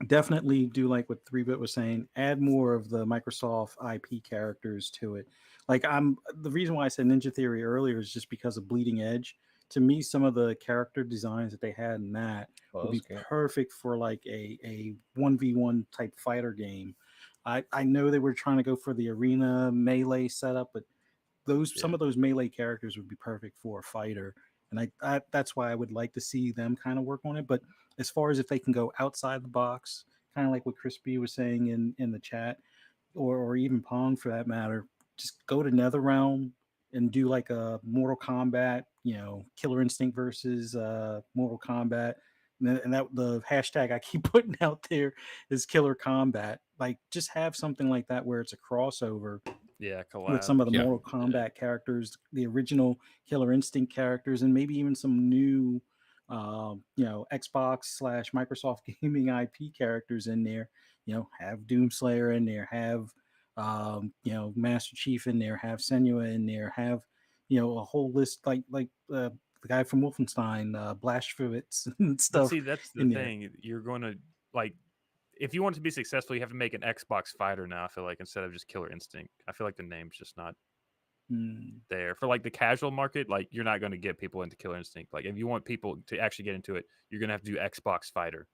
definitely do like what 3-Bit was saying. Add more of the Microsoft IP characters to it. Like the reason why I said Ninja Theory earlier is just because of Bleeding Edge. To me, some of the character designs that they had in that would be perfect for like a 1v1 type fighter game. I know they were trying to go for the arena melee setup, but some of those melee characters would be perfect for a fighter, and I that's why I would like to see them kind of work on it. But as far as if they can go outside the box, kind of like what Crispy was saying in the chat, or even Pong for that matter, just go to NetherRealm and do like a Mortal Kombat, Killer Instinct versus Mortal Kombat, and that the hashtag I keep putting out there is Killer Combat. Like just have something like that where it's a crossover. With some of the Mortal Kombat characters, the original Killer Instinct characters, and maybe even some new, Xbox / Microsoft Gaming IP characters in there. Have Doomslayer in there, have, Master Chief in there, have Senua in there, have, a whole list like the guy from Wolfenstein, Blacksheepweeb and stuff. But see, that's the thing. You're going to like. If you want it to be successful, you have to make an Xbox fighter now. I feel like instead of just Killer Instinct, I feel like the name's just not there for like the casual market. Like you're not going to get people into Killer Instinct. Like if you want people to actually get into it, you're going to have to do Xbox fighter.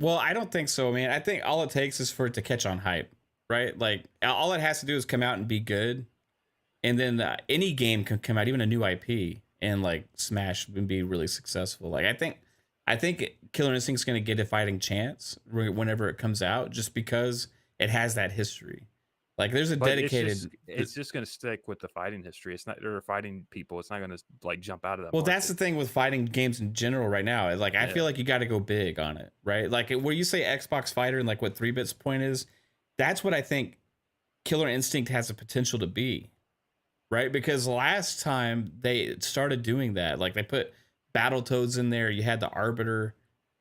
Well, I don't think so, man. I think all it takes is for it to catch on hype, right? Like all it has to do is come out and be good, and then any game can come out, even a new IP, and like smash and be really successful. Like I think Killer Instinct's going to get a fighting chance whenever it comes out, just because it has that history. Like there's a dedicated. It's just going to stick with the fighting history. It's not or fighting people. It's not going to like jump out of that. Well, that's the thing with fighting games in general right now. Like I feel like you got to go big on it, right? Like where you say Xbox fighter and like what 3-Bit's point is, that's what I think Killer Instinct has the potential to be, right? Because last time they started doing that, like they put Battletoads in there, you had the Arbiter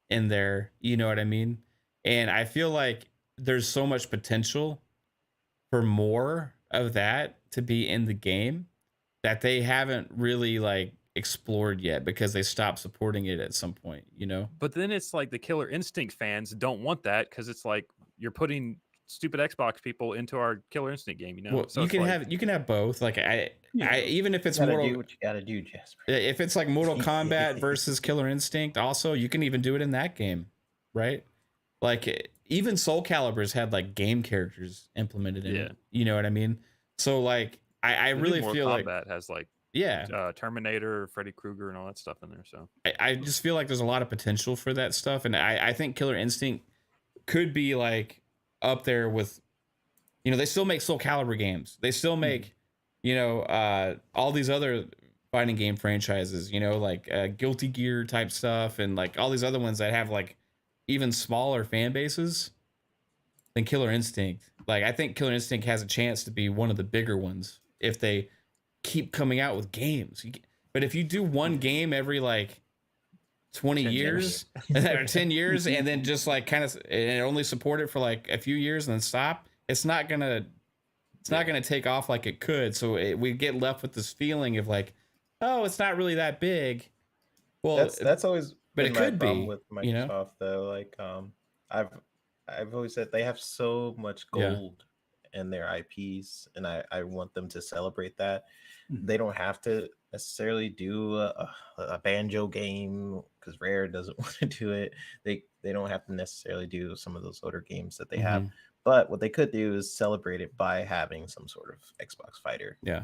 in there, you know what I mean? And I feel like there's so much potential for more of that to be in the game that they haven't really like explored yet because they stopped supporting it at some point, But then it's like the Killer Instinct fans don't want that because it's like you're putting stupid Xbox people into our Killer Instinct game, Well, so you can have both. Like I even if it's do Mortal, what you gotta do, Jasper. If it's like Mortal Kombat versus Killer Instinct, also you can even do it in that game, right? Like even Soul Calibur's had like game characters implemented in it. You know what I mean? So like I really feel like Mortal Kombat has like Terminator, Freddy Krueger, and all that stuff in there. So I just feel like there's a lot of potential for that stuff, and I think Killer Instinct could be like up there with, they still make Soul Calibur games. They still make, all these other fighting game franchises, like Guilty Gear type stuff, and like all these other ones that have like even smaller fan bases than Killer Instinct. Like I think Killer Instinct has a chance to be one of the bigger ones if they keep coming out with games. But if you do one game every like 20 years or 10 years and then just like kind of and only support it for like a few years and then stop, it's not gonna take off like it could. So we get left with this feeling of like, oh, it's not really that big. Well, that's always but been it my could problem be, with Microsoft, you know? though. Like, I've always said they have so much gold in their IPs, and I want them to celebrate that. They don't have to necessarily do a banjo game because Rare doesn't want to do it. They don't have to necessarily do some of those older games that they have. But what they could do is celebrate it by having some sort of Xbox fighter. Yeah.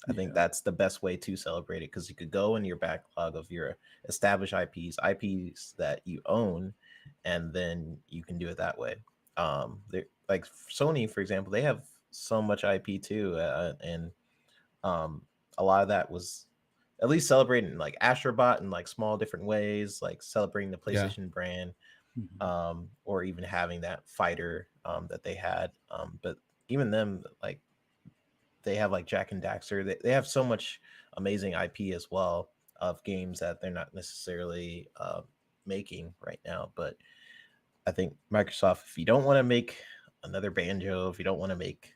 I think that's the best way to celebrate it, because you could go in your backlog of your established IPs that you own, and then you can do it that way. Like Sony, for example, they have so much IP too, and a lot of that was at least celebrating like Astrobot in like small different ways, like celebrating the PlayStation brand, or even having that fighter that they had. But even them, like they have like Jack and Daxter. They have so much amazing IP as well of games that they're not necessarily making right now. But I think Microsoft, if you don't want to make another Banjo, if you don't want to make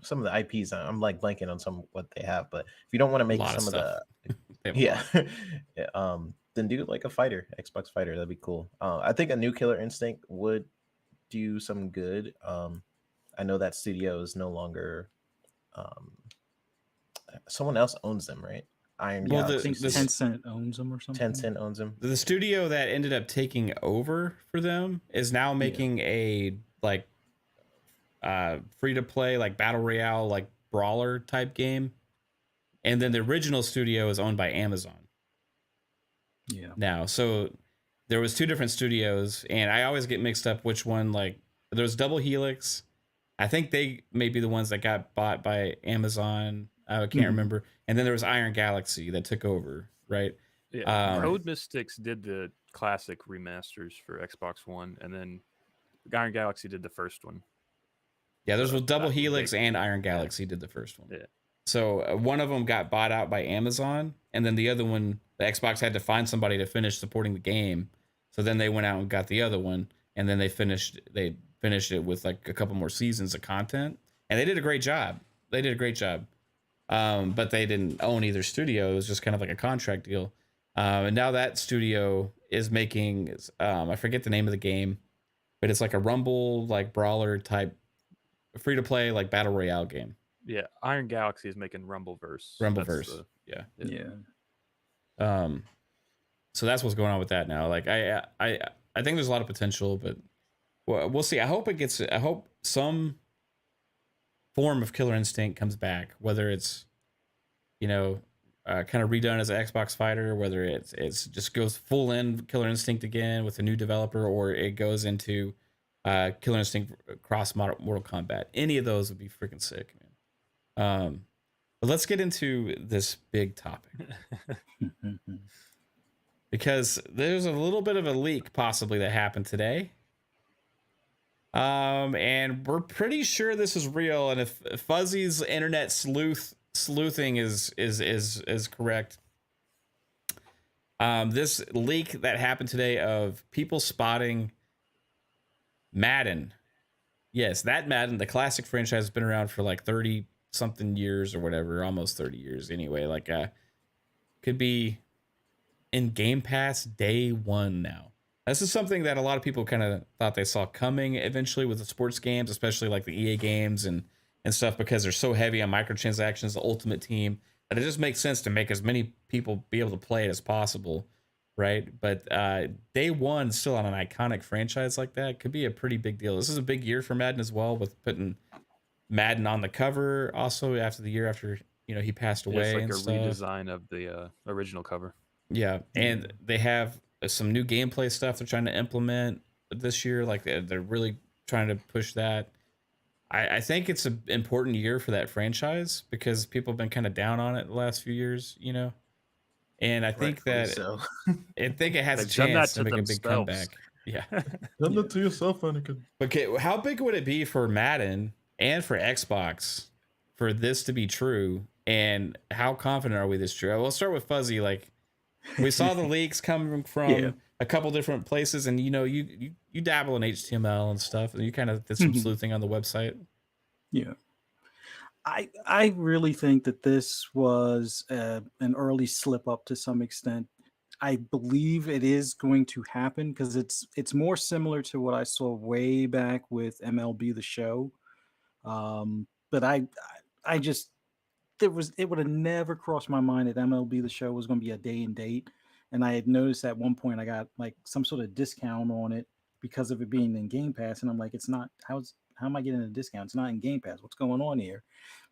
some of the IPs, I'm like blanking on what they have, but if you don't want to make some of the then do like a fighter, Xbox fighter. That'd be cool. I think a new Killer Instinct would do some good. I know that studio is no longer. Someone else owns them, right? I think Tencent owns them or something. Tencent owns them. The studio that ended up taking over for them is now making a like free to play like battle royale like brawler type game, and then the original studio is owned by Amazon. Yeah. Now, so there was two different studios, and I always get mixed up which one. Like there's Double Helix. I think they may be the ones that got bought by Amazon. I can't remember. And then there was Iron Galaxy that took over, right? Yeah. Code Mystics did the classic remasters for Xbox One, and then Iron Galaxy did the first one. Yeah, there's Double Helix and Iron Galaxy did the first one. Yeah. So one of them got bought out by Amazon, and then the other one, the Xbox had to find somebody to finish supporting the game. So then they went out and got the other one, and then they finished it with like a couple more seasons of content, and they did a great job. But they didn't own either studio. It was just kind of like a contract deal. And now that studio is making, I forget the name of the game, but it's like a Rumble, like brawler type, free to play, like battle royale game. Yeah. Iron Galaxy is making Rumbleverse. Yeah. So that's what's going on with that now. Like I think there's a lot of potential, but we'll see. I hope some form of Killer Instinct comes back, whether it's, kind of redone as an Xbox fighter, whether it's just goes full in Killer Instinct again with a new developer, or it goes into Killer Instinct cross Mortal Kombat. Any of those would be freaking sick, man. But let's get into this big topic. Because there's a little bit of a leak possibly that happened today. And we're pretty sure this is real. And if Fuzzy's internet sleuthing is correct, this leak that happened today of people spotting Madden. Yes, that Madden, the classic franchise, has been around for like 30 something years or whatever, almost 30 years anyway. Like, could be in Game Pass day one now. This is something that a lot of people kind of thought they saw coming eventually with the sports games, especially like the EA games and stuff, because they're so heavy on microtransactions, the Ultimate Team, that it just makes sense to make as many people be able to play it as possible, right? But day one, still on an iconic franchise like that, could be a pretty big deal. This is a big year for Madden as well, with putting Madden on the cover also after the year after, he passed away. It's like and a stuff. Redesign of the original cover. Yeah, and they have some new gameplay stuff they're trying to implement this year. Like they're really trying to push that. I think it's an important year for that franchise because people have been kind of down on it the last few years, And I think I think it has a chance to make a big comeback. Yeah, done that to yourself, Anakin. Okay, how big would it be for Madden and for Xbox for this to be true, and how confident are we this true? We'll start with Fuzzy. Like, we saw the leaks coming from Yeah. a couple different places, and you dabble in HTML and stuff, and you kind of did some sleuthing on the website. Yeah. I really think that this was an early slip up to some extent. I believe it is going to happen because it's more similar to what I saw way back with MLB The Show. But I just it would have never crossed my mind that MLB The Show was going to be a day and date. And I had noticed at one point I got like some sort of discount on it because of it being in Game Pass, and I'm like, it's not how am I getting a discount? It's not in Game Pass. What's going on here?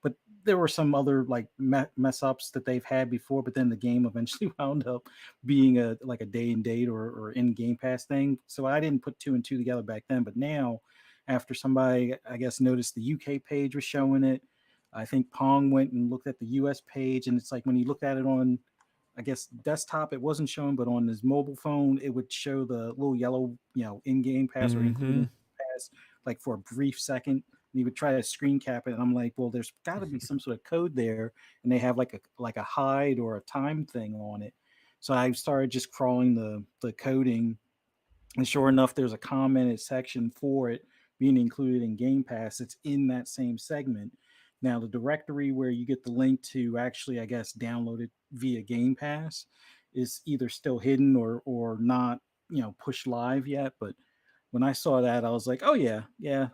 But there were some other like mess ups that they've had before, but then the game eventually wound up being a day and date or in Game Pass thing. So I didn't put two and two together back then, but now after somebody I guess noticed the UK page was showing it, I think Pong went and looked at the US page, and it's like when he looked at it on, I guess, desktop, it wasn't showing, but on his mobile phone, it would show the little yellow, in-game pass or including pass, like for a brief second. And he would try to screen cap it, and I'm like, well, there's got to be some sort of code there, and they have like a hide or a time thing on it. So I started just crawling the coding, and sure enough, there's a commented section for it being included in Game Pass. It's in that same segment. Now, the directory where you get the link to actually, I guess, download it via Game Pass is either still hidden or not, pushed live yet. But when I saw that, I was like, oh yeah,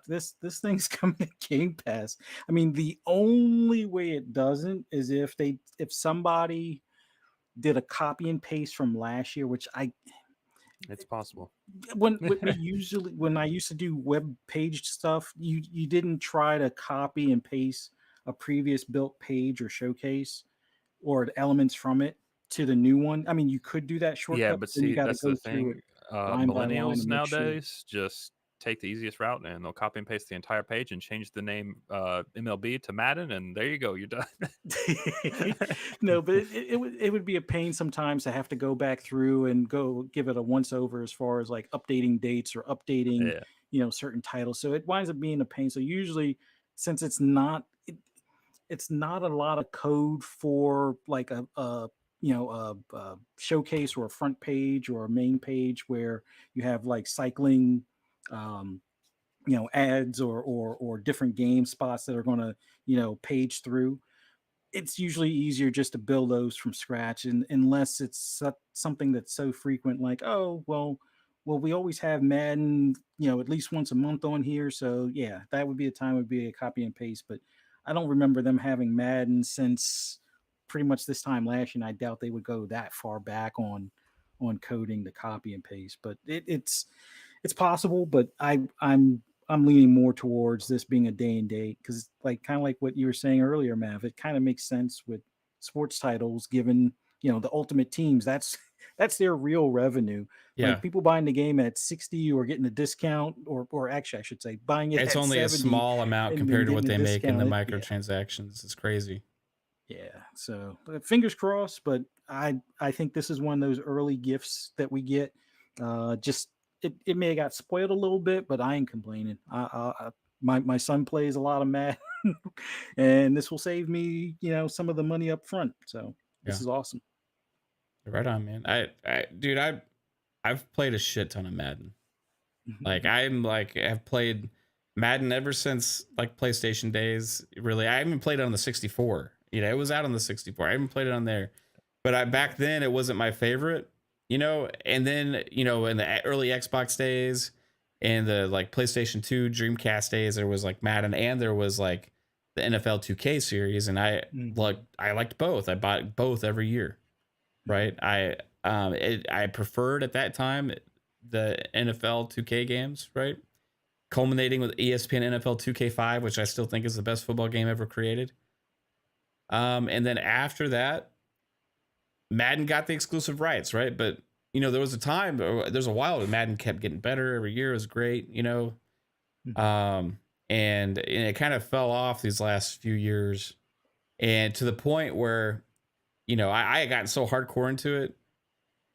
this thing's coming to Game Pass. I mean, the only way it doesn't is if somebody did a copy and paste from last year, which it's possible. When I used to do web page stuff, you didn't try to copy and paste a previous built page or showcase or the elements from it to the new one. I mean, you could do that shortcut. Yeah, but see, that's the thing. line by line Millennials to make sure. nowadays just take the easiest route, and they'll copy and paste the entire page and change the name MLB to Madden, and there you go, you're done. No, but it would be a pain sometimes to have to go back through and go give it a once over as far as like updating dates or updating certain titles. So it winds up being a pain. So usually, since it's not a lot of code for like a showcase or a front page or a main page where you have like cycling ads or different game spots that are going to page through. It's usually easier just to build those from scratch, and unless it's something that's so frequent, like, oh well we always have Madden at least once a month on here, so yeah, that would be a time, would be a copy and paste. But I don't remember them having Madden since pretty much this time last year, and I doubt they would go that far back on coding the copy and paste. But it's possible, but I'm leaning more towards this being a day and date, because like kind of like what you were saying earlier, Mav, it kind of makes sense with sports titles, given the ultimate teams, that's their real revenue. Yeah. Like people buying the game at 60 or getting a discount, or actually I should say buying it. It's at only 70 a small amount and compared to then what they getting a make in the discount. microtransactions. It's crazy. Yeah, so fingers crossed, but I think this is one of those early gifts that we get. Just it may have got spoiled a little bit, but I ain't complaining. My son plays a lot of Madden, and this will save me some of the money up front. So this is awesome. Right on, man. I've played a shit ton of Madden. Like I've played Madden ever since like PlayStation days. Really, I haven't played it on the 64. It was out on the 64. I haven't played it on there, but back then it wasn't my favorite. And then in the early Xbox days and the like PlayStation 2 Dreamcast days, there was like Madden and there was like the NFL 2K series, and I liked both. I bought both every year. Right. I preferred at that time the NFL 2K games, right? Culminating with ESPN NFL 2K5, which I still think is the best football game ever created. And then after that, Madden got the exclusive rights, right? But there was a time, there's a while that Madden kept getting better every year. It was great, and it kind of fell off these last few years, and to the point where I had gotten so hardcore into it.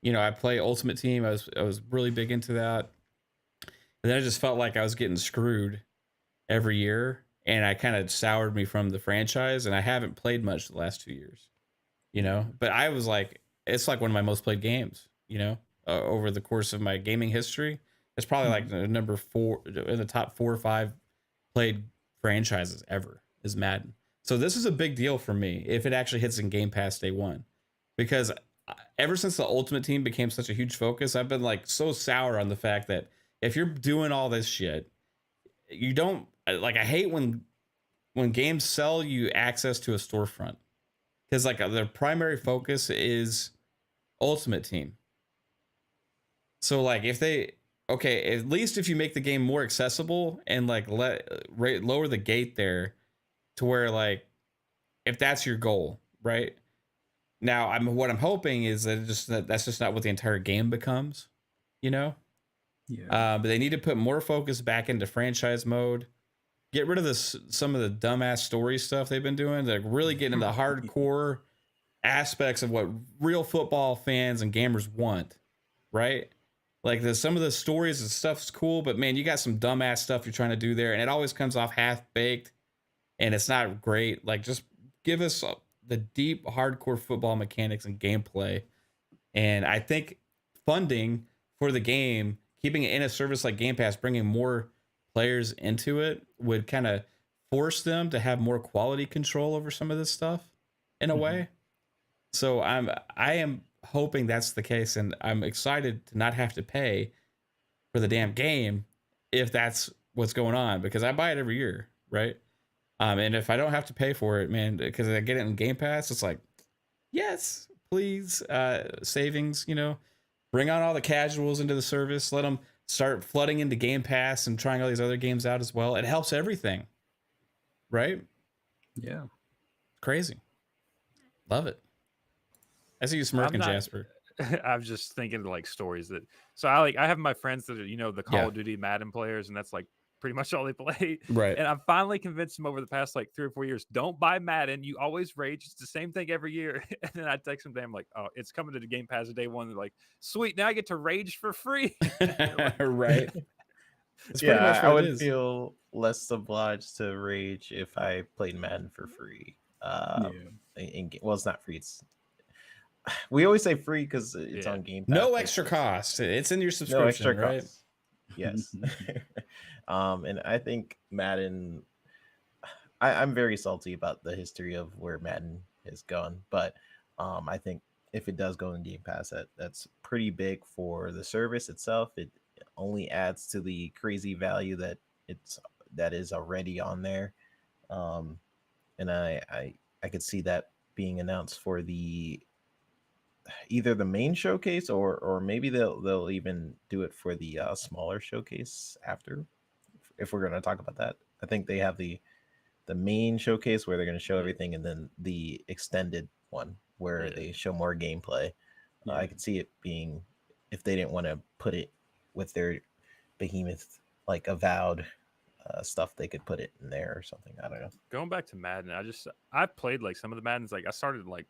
I play Ultimate Team. I was really big into that. And then I just felt like I was getting screwed every year. and I kind of soured me from the franchise, and I haven't played much the last 2 years, you know. But I was like, it's like one of my most played games, you know, over the course of my gaming history. It's probably like the number 4 in the top 4 or 5 played franchises ever is Madden. So this is a big deal for me if it actually hits in Game Pass day one, because ever since the Ultimate Team became such a huge focus, I've been like so sour on the fact that if you're doing all this shit, you don't like. I hate when games sell you access to a storefront, because like their primary focus is Ultimate Team. So like if they at least if you make the game more accessible and like lower the gate there to where like if that's your goal, right? Now what I'm hoping is that that's just not what the entire game becomes, you know? Yeah. But they need to put more focus back into franchise mode. Get rid of some of the dumbass story stuff they've been doing. Like really get into the hardcore aspects of what real football fans and gamers want, right? Like some of the stories and stuff's cool, but man, you got some dumbass stuff you're trying to do there, and it always comes off half baked, and it's not great. Like just give us the deep, hardcore football mechanics and gameplay, and I think funding for the game, keeping it in a service like Game Pass, bringing more players into it would kind of force them to have more quality control over some of this stuff in a way. So I am hoping that's the case, and I'm excited to not have to pay for the damn game if that's what's going on, because I buy it every year, right? And if I don't have to pay for it, man, because I get it in Game Pass, it's like, yes, please, savings, you know, bring on all the casuals into the service, let them start flooding into Game Pass and trying all these other games out as well. It helps everything, right? Yeah. Crazy. Love it. I see you smirking, Jasper. I'm just thinking of like stories that. So I have my friends that are, you know, the Call of Duty Madden players, and that's like pretty much all they play. Right. And I've finally convinced them over the past like 3 or 4 years, don't buy Madden. You always rage. It's the same thing every year. And then I text them, I'm like, oh, it's coming to the Game Pass day one. They're like, sweet, now I get to rage for free. Right. That's yeah, I would feel less obliged to rage if I played Madden for free. Well, it's not free. We always say free because it's on Game Pass. No extra cost. It's in your subscription, no extra right? Cost. Yes. And I think Madden, I'm very salty about the history of where Madden has gone, but I think if it does go in Game Pass, that's pretty big for the service itself. It only adds to the crazy value that is already on there. And I could see that being announced for either the main showcase or maybe they'll even do it for the smaller showcase after, if we're going to talk about that. I think they have the main showcase where they're going to show everything, and then the extended one where they show more gameplay. I could see it being, if they didn't want to put it with their behemoth like Avowed stuff, they could put it in there or something. I don't know. Going back to Madden, I played like some of the Maddens. Like I started like,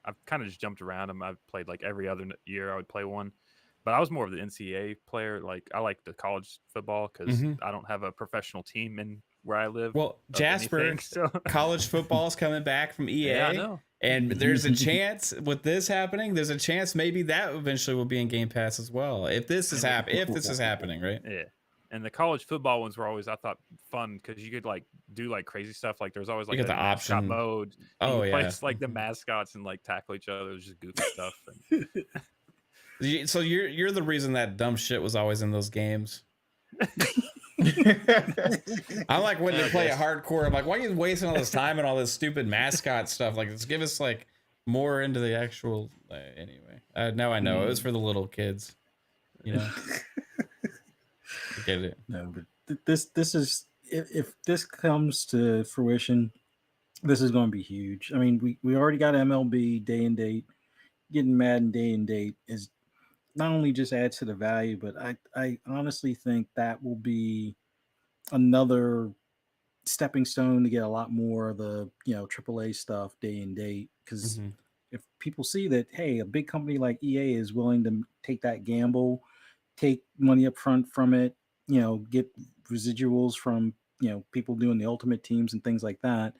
I've kind of just jumped around them. I've played like every other year I would play one, but I was more of the NCAA player. Like I like the college football because I don't have a professional team in where I live. Well, Jasper, college football is coming back from EA. Yeah, I know. And there's a chance with this happening, there's a chance maybe that eventually will be in Game Pass as well. If this is happening, right? Yeah. And the college football ones were always, I thought, fun because you could like do like crazy stuff. Like there's always like the option mode. Oh yeah, play like the mascots and like tackle each other. It was just goofy stuff. So you're the reason that dumb shit was always in those games. I'm like, when they play a hardcore, I'm like, why are you wasting all this time and all this stupid mascot stuff? Like, let's give us like more into the actual. Anyway, now I know it was for the little kids. You know. Get it. No, but this is, if this comes to fruition, this is going to be huge. I mean, we already got MLB day and date. Getting Madden day and date is not only just adds to the value, but I honestly think that will be another stepping stone to get a lot more of the AAA stuff day and date. Because if people see that, hey, a big company like EA is willing to take that gamble, take money up front from it, get residuals from people doing the ultimate teams and things like that.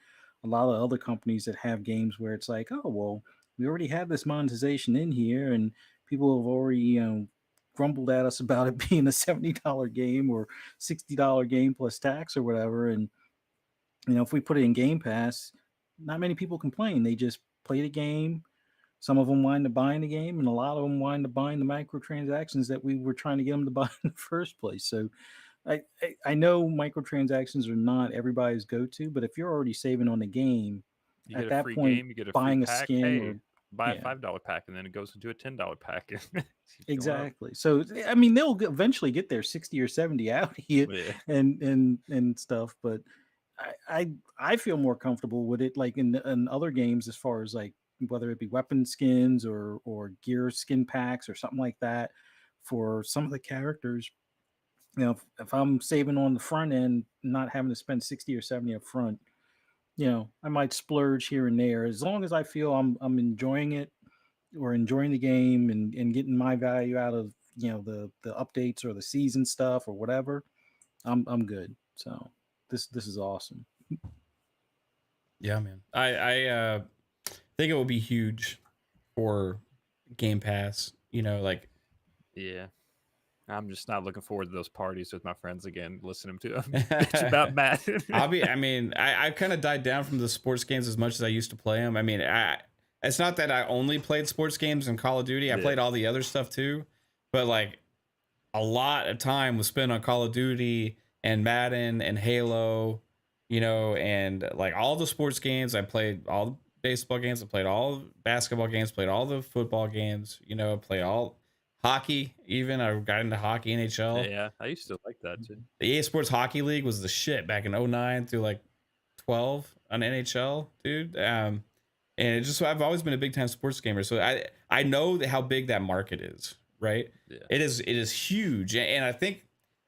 A lot of other companies that have games where it's like, oh, well, we already have this monetization in here, and people have already, grumbled at us about it being a $70 game or $60 game plus tax or whatever. And, if we put it in Game Pass, not many people complain. They just play the game. Some of them wind up buying the game, and a lot of them wind up buying the microtransactions that we were trying to get them to buy in the first place. So I know microtransactions are not everybody's go-to, but if you're already saving on the game, You at get a that free point, game, you get a buying free a pack. skin Hey, or buy yeah. a $5 pack, and then it goes into a $10 pack. Keeps going up. Exactly. So I mean, they'll eventually get their 60 or 70 out of it Yeah. and stuff. But I feel more comfortable with it, like in other games, as far as like whether it be weapon skins or gear skin packs or something like that for some of the characters. If I'm saving on the front end, not having to spend 60 or 70 up front, I might splurge here and there, as long as I feel I'm enjoying it or enjoying the game and getting my value out of the updates or the season stuff or whatever. I'm good. So this is awesome. Yeah, man. I think it will be huge for Game Pass. Like, Yeah. I'm just not looking forward to those parties with my friends again, listening to them bitch about Madden. I kind of died down from the sports games as much as I used to play them. I mean, it's not that I only played sports games in Call of Duty. I played all the other stuff too, but like a lot of time was spent on Call of Duty and Madden and Halo, and like all the sports games. I played all the baseball games. I played all the basketball games, played all the football games, played all hockey. Even I got into hockey, NHL. Yeah, I used to like that too. The EA Sports Hockey League was the shit back in 09 through like 12 on NHL, dude. And I've always been a big time sports gamer, so I know how big that market is, right? Yeah. It is huge, and I think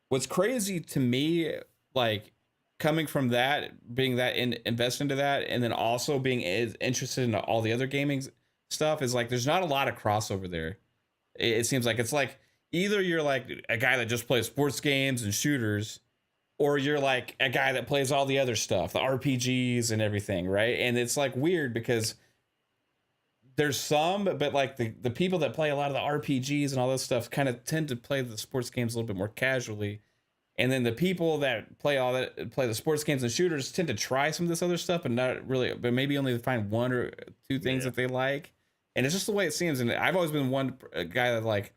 what's crazy to me, like coming from that, being that invest into that, and then also being interested in all the other gaming stuff, is like there's not a lot of crossover there. It seems like it's like either you're like a guy that just plays sports games and shooters, or you're like a guy that plays all the other stuff, the RPGs and everything, right? And it's like weird because there's some, but like the people that play a lot of the RPGs and all this stuff kind of tend to play the sports games a little bit more casually. And then the people that play the sports games and shooters tend to try some of this other stuff, and not really, but maybe only find one or two things that they like. And it's just the way it seems. And I've always been a guy that like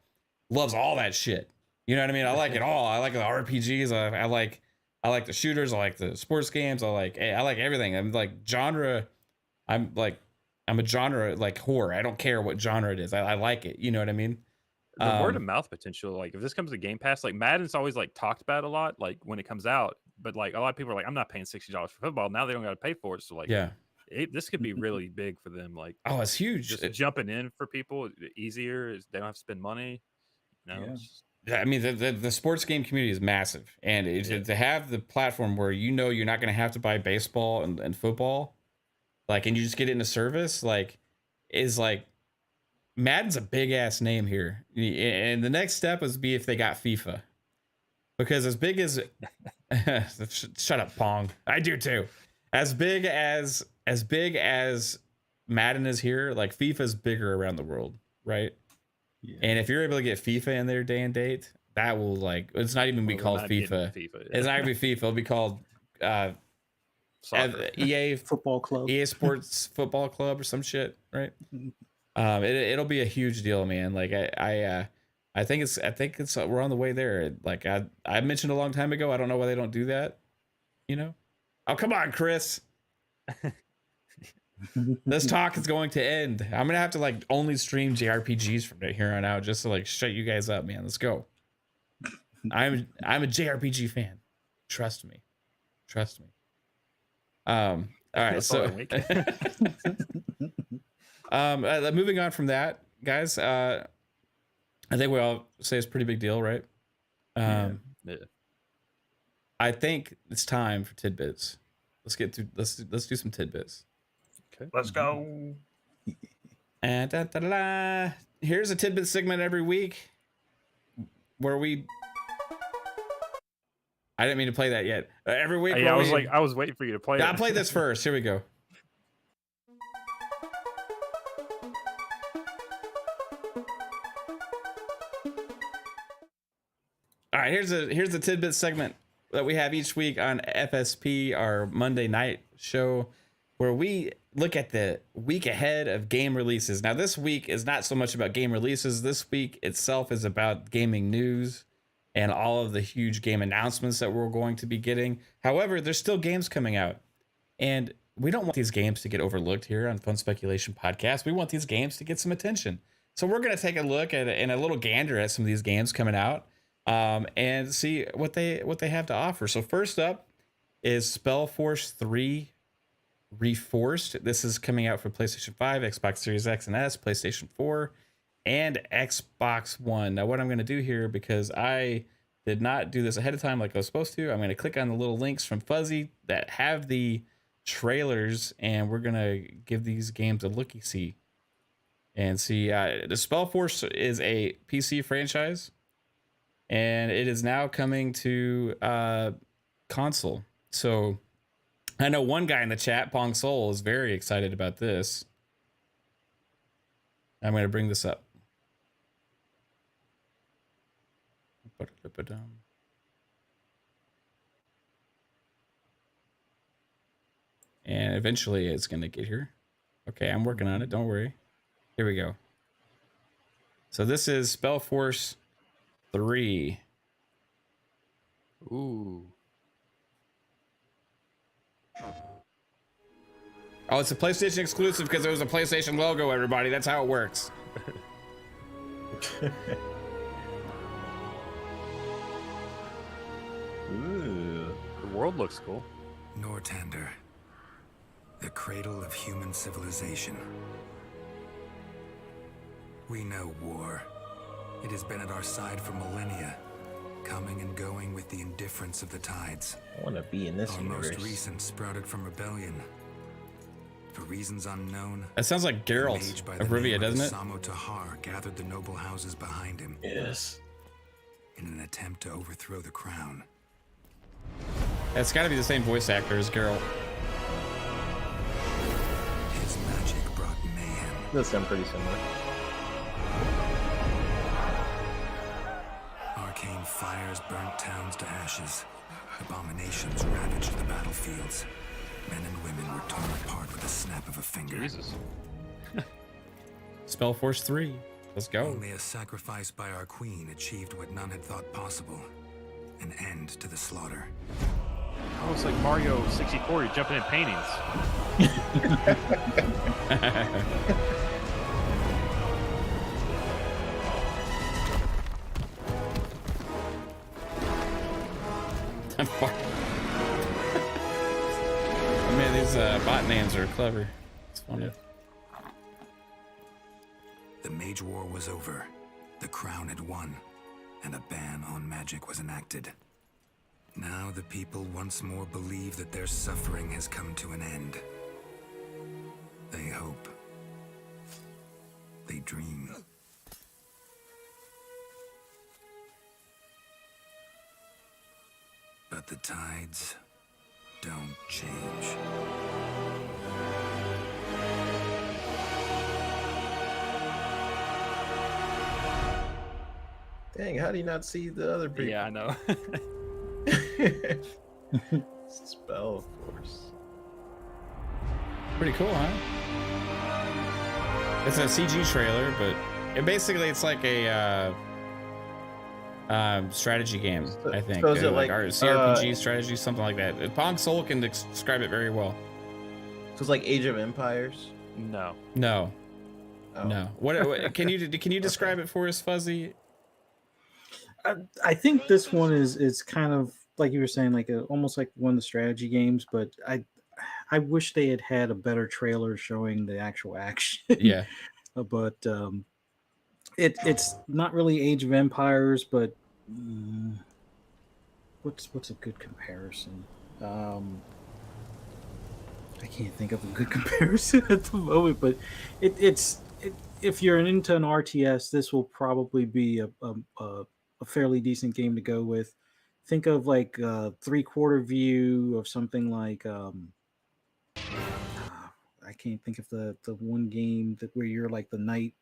loves all that shit. You know what I mean? I like it all. I like the RPGs. I like the shooters. I like the sports games. I like everything. I'm like genre. I'm a genre like horror. I don't care what genre it is. I like it. You know what I mean? The word of mouth potential, like if this comes to Game Pass, like Madden's always like talked about a lot, like when it comes out. But like a lot of people are like, I'm not paying $60 for football. Now they don't got to pay for it. So like, yeah. This could be really big for them. Like, oh, it's huge. Just jumping in for people easier. They don't have to spend money. Yeah, I mean the sports game community is massive, and to have the platform where you're not going to have to buy baseball and football, like, and you just get it in a service, like, is like Madden's a big ass name here, and the next step is if they got FIFA, because as big as shut up, Pong, I do too. As big as Madden is here, like FIFA's bigger around the world, right? Yeah. And if you're able to get FIFA in their day and date, that will like it's not even be called FIFA. It's not gonna be FIFA. It'll be called EA Football Club, EA Sports Football Club or some shit, right? It'll be a huge deal, man. Like I think it's we're on the way there. Like I mentioned a long time ago. I don't know why they don't do that. Oh, come on, Chris. This talk is going to end. I'm gonna have to like only stream JRPGs from here on out just to like shut you guys up, man. Let's go. I'm a JRPG fan. Trust me. All right, so moving on from that, guys. I think we all say it's a pretty big deal, right? Yeah. I think it's time for tidbits. Let's get through. Let's do some tidbits. Okay. Let's go. And here's a tidbit segment every week where we I didn't mean to play that yet. Every week, Yeah, I was waiting for you to play. I'll play this first. Here we go. All right, here's a tidbit segment that we have each week on FSP, our Monday night show, where we look at the week ahead of game releases. Now, this week is not so much about game releases. This week itself is about gaming news and all of the huge game announcements that we're going to be getting. However, there's still games coming out, and we don't want these games to get overlooked here on Fun Speculation Podcast. We want these games to get some attention. So we're going to take a look at and a little gander at some of these games coming out, and see what they have to offer. So first up is Spellforce 3 Reforced. This is coming out for PlayStation 5, Xbox Series X and S, PlayStation 4, and Xbox One. Now, what I'm going to do here, because I did not do this ahead of time like I was supposed to, I'm going to click on the little links from Fuzzy that have the trailers, and we're going to give these games a looky-see. And see, the Spellforce is a PC franchise, and it is now coming to console. So I know one guy in the chat, Pong Soul, is very excited about this. I'm going to bring this up. And eventually it's going to get here. Okay, I'm working on it. Don't worry. Here we go. So this is Spellforce 3. Ooh. Oh, it's a PlayStation exclusive because there was a PlayStation logo, everybody. That's how it works. Ooh. The world looks cool. Nortander, the cradle of human civilization. We know war. It has been at our side for millennia, coming and going with the indifference of the tides. I want to be in this Our universe. most recent sprouted from rebellion. For reasons unknown, That sounds like a Geralt mage by of the Rivia, name doesn't it? Samo Tahar gathered the noble houses behind him Yes. in an attempt to overthrow the crown. That's got to be the same voice actor as Geralt. His magic brought mayhem. Those sound pretty similar. Arcane fires burnt towns to ashes. Abominations ravaged the battlefields. Men and women were torn apart with the snap of a finger. Jesus. Spellforce 3. Let's go. Only a sacrifice by our queen achieved what none had thought possible. An end to the slaughter. Oh, it's like Mario 64. You're jumping in paintings. Man, these bot names are clever. It's funny. The Mage War was over. The crown had won, and a ban on magic was enacted. Now the people once more believe that their suffering has come to an end. They hope. They dream. But the tides don't change. Dang, how do you not see the other people? Yeah, I know. Spellforce. Pretty cool, huh? It's a CG trailer, but it's like a strategy game, I think. So is it like CRPG strategy, something like that. Pong Soul can describe it very well. So it's like Age of Empires? No. No, Oh. no. What can you describe it for us, Fuzzy? I think this one is kind of like you were saying, like almost like one of the strategy games, but I wish they had had a better trailer showing the actual action. Yeah. But it's not really Age of Empires, but what's a good comparison? I can't think of a good comparison at the moment, but it's if you're into an RTS, this will probably be a fairly decent game to go with. think of like a 3/4 view of something like I can't think of the one game that where you're like the knight.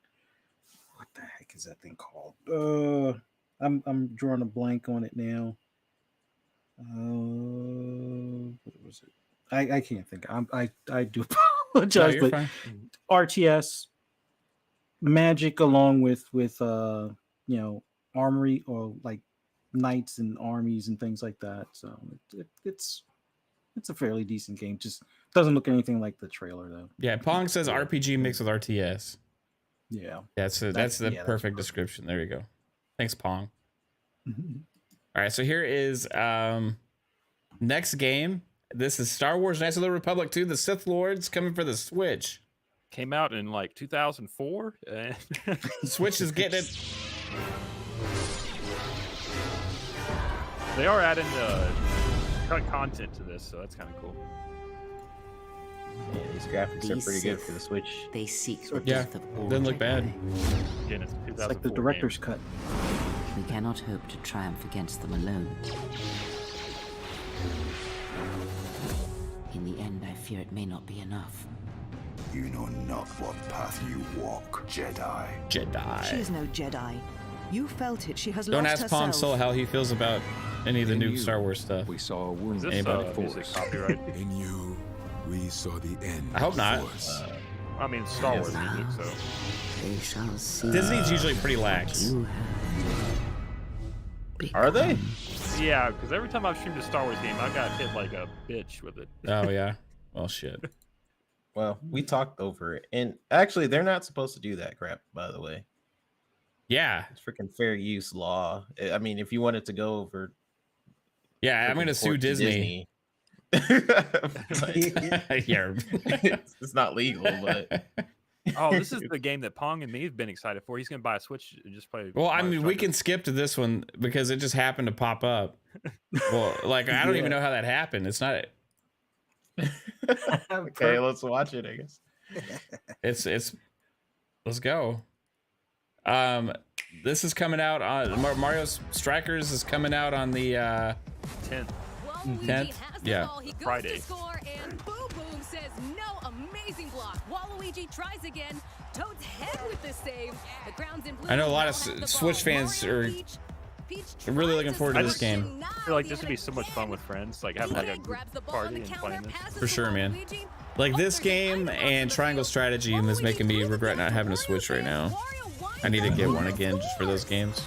What the heck is that thing called? I'm drawing a blank on it now. What was it? I can't think. I do apologize, you're but fine. RTS Magic along with armory or like knights and armies and things like that. So it's a fairly decent game. Just doesn't look anything like the trailer though. Yeah, Pong says RPG mixed with RTS. Yeah, That's the perfect description. There you go. Thanks, Pong. Mhm. All right, so here is next game. This is Star Wars Knights of the Republic 2, the Sith Lords, coming for the Switch. Came out in like 2004. And Switch is getting it. they are adding content to this, so that's kind of cool. Yeah, these graphics are pretty good for the Switch. They seek the Yeah, death of all doesn't look bad. Jedi. Again, it's a 2004 It's like the game. director's cut. We cannot hope to triumph against them alone. In the end, I fear it may not be enough. You know not what path you walk, Jedi. She is no Jedi. You felt it. She has Don't lost ask herself. Pong Soul how he feels about any of the new Star Wars stuff. We saw a wound Is this Anybody? music copyright? In you, we saw the end. I hope of not. Force. I mean, Star Wars music, so. They shall see. Disney's usually pretty lax. You have Are they? Yeah, because every time I've streamed a Star Wars game, I got hit like a bitch with it. Oh yeah. Well, shit. Well, we talked over it, and actually, they're not supposed to do that crap. By the way, Yeah. it's freaking fair use law. I mean, if you wanted to go over, Yeah, I'm freaking gonna sue court to Disney. Like, Yeah. it's not legal, but Oh, this is the game that Pong and me have been excited for. He's gonna buy a Switch and just play. Well, I Mario mean, we Strikers. can skip to this one because it just happened to pop up. Well, like I don't even know how that happened. It's not. okay, let's watch it. I guess. It's. Let's go. This is coming out on Mario Strikers is coming out on the 10th. 10th. Yeah. Friday. And Boom Boom says no, amazing block. Waluigi tries again. Toad's head with the save. The ground's in blue. I know a lot of Now have the Switch ball. fans Mario are Peach really tries looking to forward to I this just game. I feel like this would be so much fun with friends, like having like a group grabs the ball on party the and counter, playing this. passes For to sure, man. Waluigi. Like this Uppercut game item onto and the Triangle field. Strategy is making me regret not having a Switch right now. I need to get one again just for those games.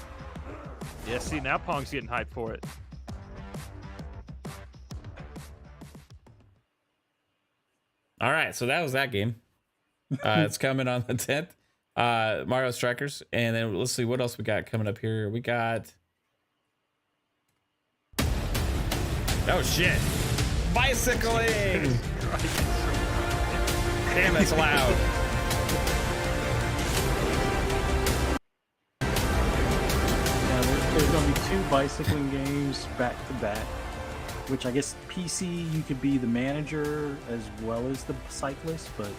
Yeah, see, now Pong's getting hyped for it. All right, so that was that game. It's coming on the 10th. Mario Strikers, and then let's see what else we got coming up here. We got. Oh shit! Bicycling. Damn, that's loud. Yeah, there's going to be 2 bicycling games back to back, which I guess PC you could be the manager as well as the cyclist, but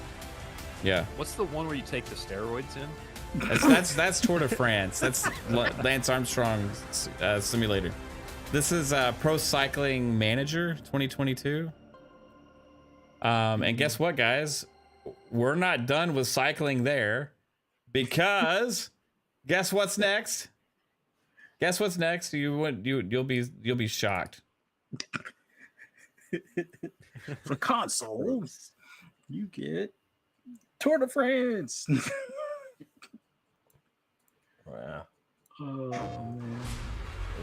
Yeah, What's the one where you take the steroids in? that's Tour de France. That's Lance Armstrong's simulator. This is Pro Cycling Manager 2022. And guess what, guys? We're not done with cycling there, because guess what's next? Guess what's next? You'll be shocked. for consoles, you get Tour de France. Wow. Oh man.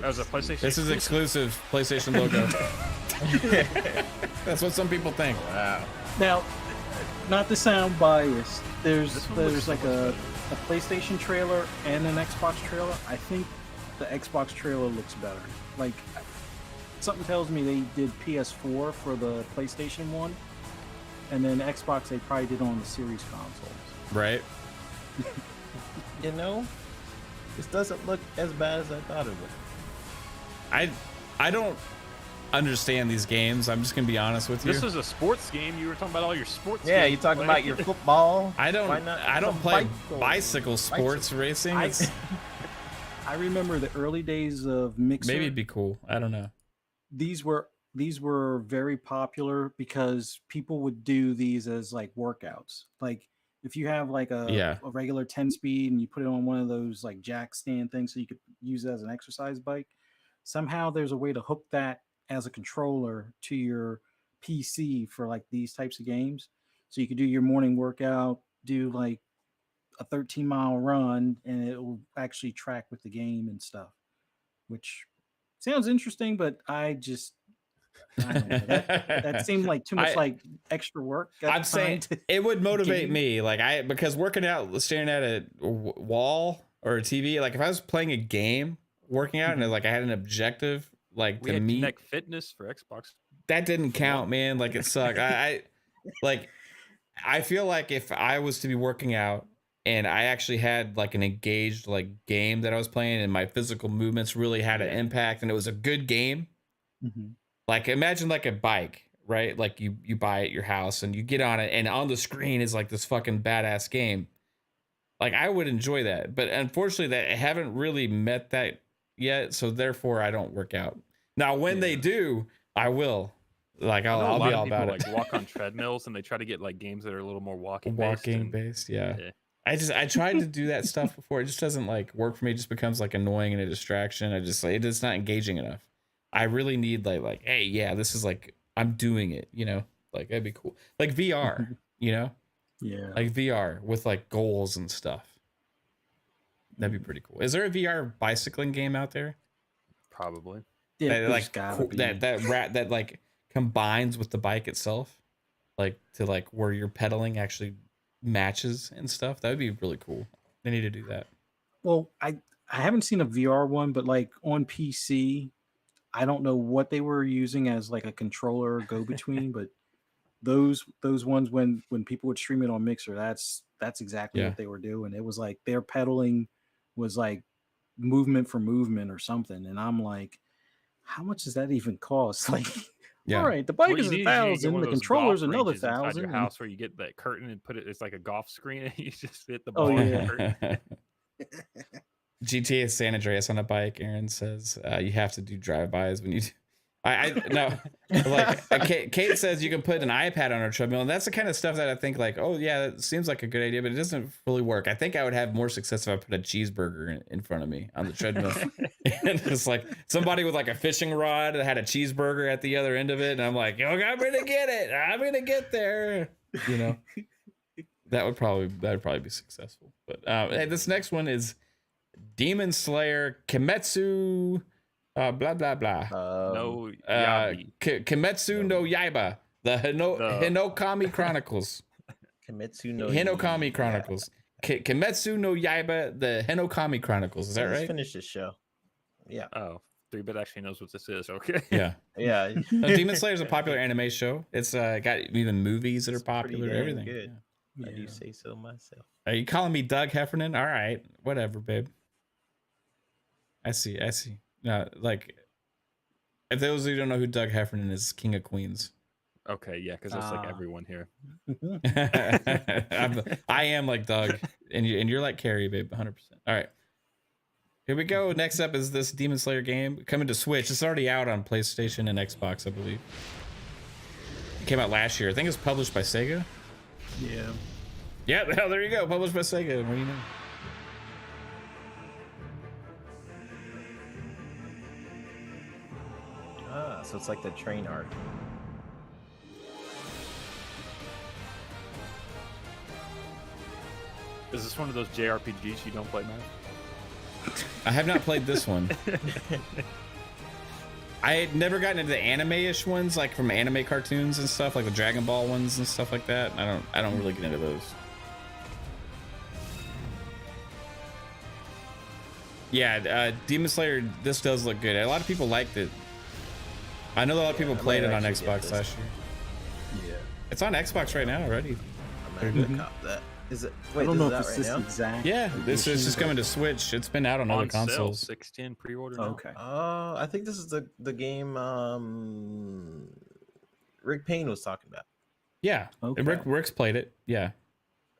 That was a PlayStation. This is exclusive PlayStation logo. That's what some people think. Wow. Now, not to sound biased, This one looks there's like so a PlayStation trailer and an Xbox trailer. I think the Xbox trailer looks better. Like, something tells me they did PS4 for the PlayStation one, and then Xbox they probably did on the Series consoles. Right? You know, this doesn't look as bad as I thought it would. I don't understand these games. I'm just gonna be honest with you. This was a sports game. You were talking about all your sports. Yeah, games you talking playing. about your football? I don't Why not I don't some play bicycle? bicycle sports racing. It's, I remember the early days of Mixer. Maybe it'd be cool. I don't know. These were very popular because people would do these as like workouts. Like if you have like a regular 10 speed and you put it on one of those like jack stand things so you could use it as an exercise bike, somehow there's a way to hook that as a controller to your PC for like these types of games. So you could do your morning workout, do like a 13-mile run, and it will actually track with the game and stuff, which sounds interesting, but I don't know. That seemed like too much like extra work. I'm saying it would motivate me, like because working out, staring at a wall or a TV, like if I was playing a game, working out, and like I had an objective, like we to had meet Kinect Fitness for Xbox. That didn't count, man. Like it sucked. I feel like if I was to be working out and I actually had like an engaged like game that I was playing and my physical movements really had an impact and it was a good game. Like imagine like a bike, right? Like you buy it at your house and you get on it and on the screen is like this fucking badass game. Like I would enjoy that, but unfortunately I haven't really met that yet. So therefore I don't work out. Now when they do, I will. Like I'll be all about it. Like walk on treadmills and they try to get like games that are a little more walking based. Yeah. I tried to do that stuff before. It just doesn't like work for me. It just becomes like annoying and a distraction. It's not engaging enough. I really need like, hey, yeah, this is like I'm doing it, you know? Like that'd be cool. Like VR, you know? Yeah. Like VR with like goals and stuff. That'd be pretty cool. Is there a VR bicycling game out there? Probably. Yeah, that, like that like combines with the bike itself, like to like where you're pedaling actually matches and stuff. That would be really cool. They need to do that. Well, I haven't seen a VR one, but like on PC, I don't know what they were using as like a controller go between, but those ones when people would stream it on Mixer, that's exactly what they were doing. It was like their pedaling was like movement for movement or something, and I'm like, how much does that even cost? Like, all right, the bike is 1,000, the controller's another 1,000. Your house where you get that curtain and put it, it's like a golf screen, and you just hit the ball. GTA San Andreas on a bike. Aaron says you have to do drive-bys when you. No, like Kate says you can put an iPad on a treadmill, and that's the kind of stuff that I think like, oh yeah, that seems like a good idea, but it doesn't really work. I think I would have more success if I put a cheeseburger in front of me on the treadmill, and it's like somebody with like a fishing rod that had a cheeseburger at the other end of it, and I'm like, yo, I'm gonna get it, I'm gonna get there, you know. That would probably be successful. But hey, this next one is Demon Slayer Kimetsu. Blah blah blah. No Kimetsu no Yaiba, the Hinokami Chronicles. Kimetsu no Hinokami Chronicles. Kimetsu no Yaiba, the Hinokami Chronicles. Is that right? Finish this show. Yeah. Oh, 3-Bit actually knows what this is. Okay. Yeah. Yeah. No, Demon Slayer is a popular anime show. It's got even movies that are popular. Everything. Good. Yeah. I do say so myself. Are you calling me Doug Heffernan? All right, whatever, babe. I see. No, like, if those who don't know who Doug Heffernan is, King of Queens. Okay, yeah, because that's like everyone here. I am like Doug, and you're like Carrie, babe, 100%. All right, here we go. Next up is this Demon Slayer game coming to Switch. It's already out on PlayStation and Xbox, I believe. It came out last year. I think it's published by Sega. Yeah. Yeah, hell, there you go. Published by Sega. What do you know? So it's like the train arc. Is this one of those JRPGs you don't play, man? I have not played this one. I had never gotten into the anime-ish ones, like from anime cartoons and stuff, like the Dragon Ball ones and stuff like that. I don't really get into those. Yeah, Demon Slayer, this does look good. A lot of people liked it. I know a lot of people played it on Xbox last year. Yeah. It's on Xbox right now already. I'm gonna cop that. Is it? Wait, I don't know is if that it's right this now? exact. Yeah, this is just coming to Switch. It's been out on other consoles. 610 pre-order. Okay. I think this is the game Rick Payne was talking about. Yeah, Okay. Rick's played it. Yeah,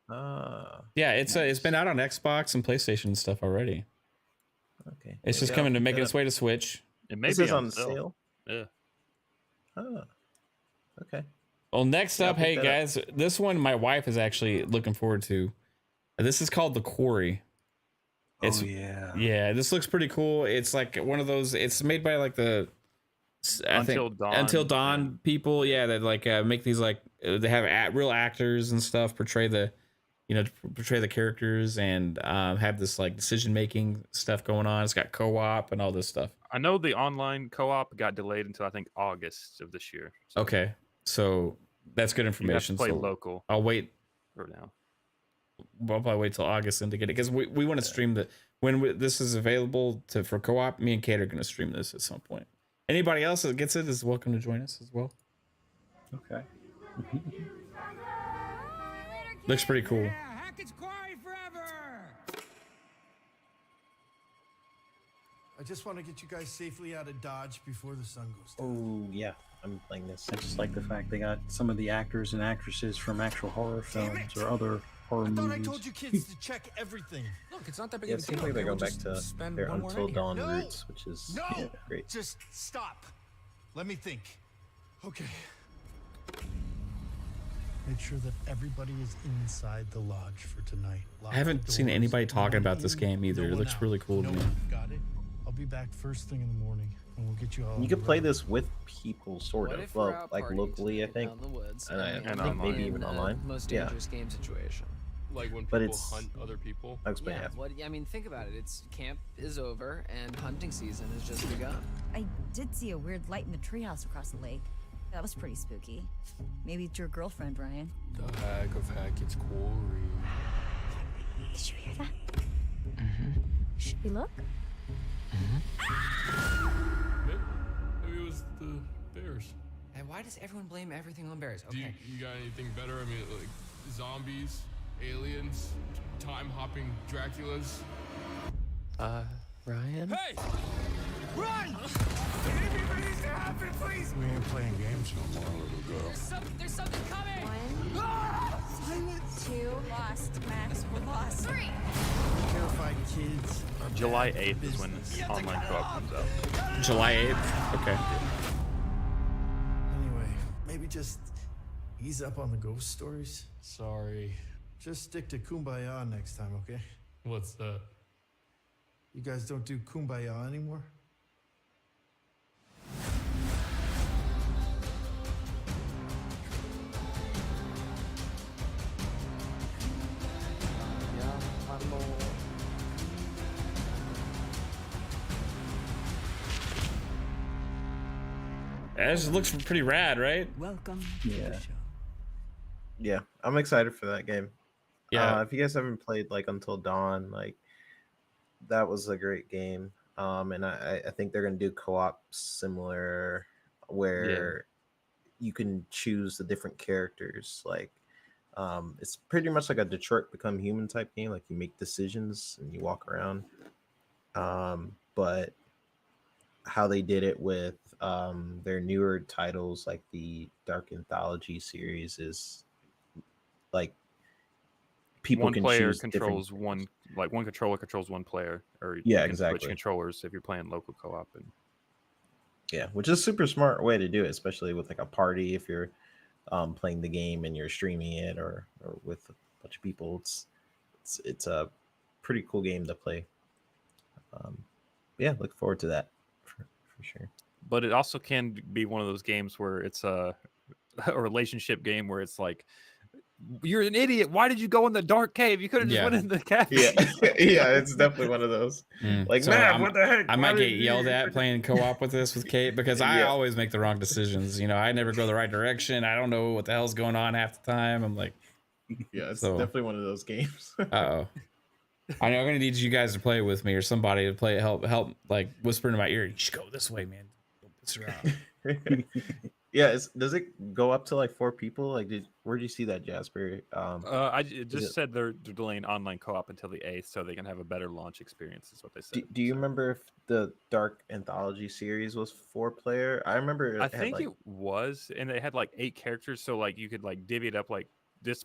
yeah. It's been out on Xbox and PlayStation and stuff already. Okay. It's just Maybe I'll coming to pick make that its up. way to Switch. It may This be is on sale. sale. Yeah. Oh, okay. Well, next Yeah, I'll up, pick hey that up. guys, this one my wife is actually looking forward to. This is called The Quarry. It's, yeah, this looks pretty cool. It's like one of those. It's made by like the Until Dawn. Until Dawn and- people. Yeah, that like make these like they have real actors and stuff portray the, portray the characters and have this like decision making stuff going on. It's got co-op and all this stuff. I know the online co-op got delayed until I think August of this year. So Okay, so that's good you have to information. play So local I'll wait. for now. I'll probably wait till August and to get it because we want to stream this is available for co-op. Me and Kate are going to stream this at some point. Anybody else that gets it is welcome to join us as well. Okay. Looks pretty cool. I just want to get you guys safely out of Dodge before the sun goes down. Oh yeah, I'm playing this. I just like the fact they got some of the actors and actresses from actual horror films or other horror I thought I movies. told you kids to check everything. Look, it's not that big Yeah, of it a seems deal. like they're okay? going We'll back just to spend their one more Until night Dawn No! roots, which is great. Just stop. Let me think. Okay. Make sure that everybody is inside the lodge for tonight. Lock I haven't the seen doors. anybody No talking one about this in, game either. no It one looks out. really cool to No me. one. Got it? I'll be back first thing in the morning, and we'll get you all. You on could the play road. this with people, sort What of. if we're Well, out like partying locally, I tonight think. out in the woods, And I and think online. maybe even in the online. most Yeah. dangerous game situation. Like when But people it's- hunt other people. I'll explain Yeah, after. what I mean, think about it. It's camp is over and hunting season has just begun. I did see a weird light in the treehouse across the lake. That was pretty spooky. Maybe it's your girlfriend, Ryan. The heck of heck, it's Quarry. Did you hear that? Should we look? Maybe it was the bears. And why does everyone blame everything on bears? Do Okay. you got anything better? I mean, like zombies, aliens, time hopping Draculas. Ryan? Hey! Run! We ain't playing games no more, little girl. There's something coming. 1, 2, lost. Max, we're lost. 3. Terrified kids. are July bad 8th is when business. online co-op comes out. July 8th. Okay. Anyway, maybe just ease up on the ghost stories. Sorry. Just stick to Kumbaya next time, okay? What's that? You guys don't do Kumbaya anymore? Yeah, this looks pretty rad, right? Welcome Yeah. Yeah, I'm excited for that game. Yeah. If you guys haven't played like Until Dawn, like that was a great game. And I think they're gonna do co-op similar where you can choose the different characters. Like it's pretty much like a Detroit Become Human type game. Like you make decisions and you walk around. But how they did it with their newer titles, like the Dark Anthology series, is like people One can player choose different- controls one, like one controller controls one player, or Yeah, you can exactly. switch controllers if you're playing local co-op. And Yeah, which is a super smart way to do it, especially with like a party. If you're playing the game and you're streaming it, or with a bunch of people, it's a pretty cool game to play. Yeah, look forward to that for sure. but it also can be one of those games where it's a relationship game where it's like, you're an idiot. Why did you go in the dark cave? You could have just went in the cafe. Yeah, yeah, it's definitely one of those. Like, So man, what the heck? I Why might did get you-" yelled at playing co-op with this with Kate because I Yeah. always make the wrong decisions. You know, I never go the right direction. I don't know what the hell's going on half the time. I'm like, Yeah, it's So- definitely one of those games. uh-oh. I know I'm gonna need you guys to play with me or somebody to play help like whisper into my ear. You should go this way, man. Don't piss around. Yeah, does it go up to like 4 people? Like, where'd you see that, Jasper? It just said they're delaying online co-op until the 8th so they can have a better launch experience, is what they said. Do you remember if the Dark Anthology series was 4-player? I remember. I think it was, and they had like 8 characters, so like you could like divvy it up, like this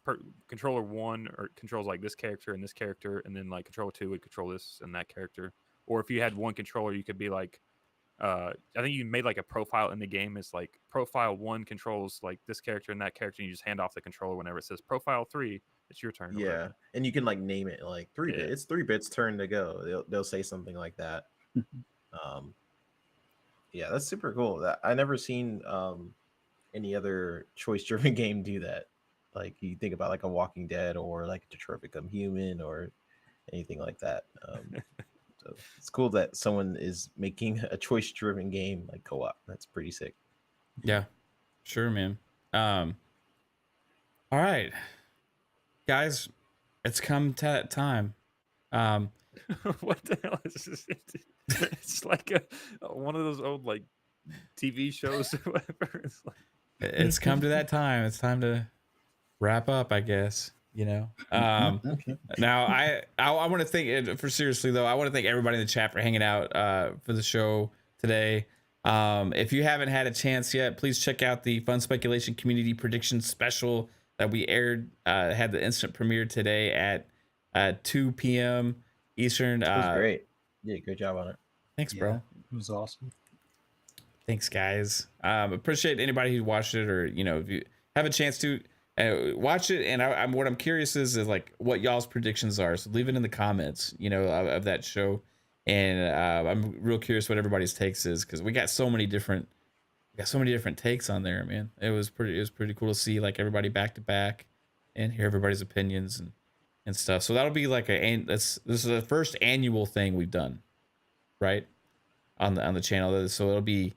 controller 1 or controls like this character, and then like controller 2 would control this and that character, or if you had one controller, you could be like, I think you made like a profile in the game. It's like profile 1 controls like this character and that character, and you just hand off the controller whenever it says profile 3. It's your turn. Yeah, and you can like name it like 3 bit. It's 3 bits turn to go. They'll say something like that. Yeah, that's super cool. That I never seen any other choice driven game do that. Like you think about like a Walking Dead or like Detroit Become Human or anything like that. So it's cool that someone is making a choice driven game like co-op. That's pretty sick. Yeah, sure, man. All right, guys, it's come to that time. What the hell is this? It's like one of those old like TV shows or whatever. It's come to that time. It's time to wrap up, I guess. You know. Now I want to thank, for seriously though, I want to thank everybody in the chat for hanging out for the show today. If you haven't had a chance yet, please check out the Fun Speculation Community Prediction Special that we aired. Had the instant premiere today at 2 p.m. Eastern. It was great. Yeah, great job on it. Thanks, bro. It was awesome. Thanks, guys. Appreciate anybody who watched it, or you know, if you have a chance to watch it. And what I'm curious is like what y'all's predictions are. So leave it in the comments, you know, of that show. And I'm real curious what everybody's takes is, because we got so many different takes on there, man. It was pretty cool to see like everybody back to back and hear everybody's opinions and stuff. So that'll be like this is the first annual thing we've done, right, on the channel. So it'll be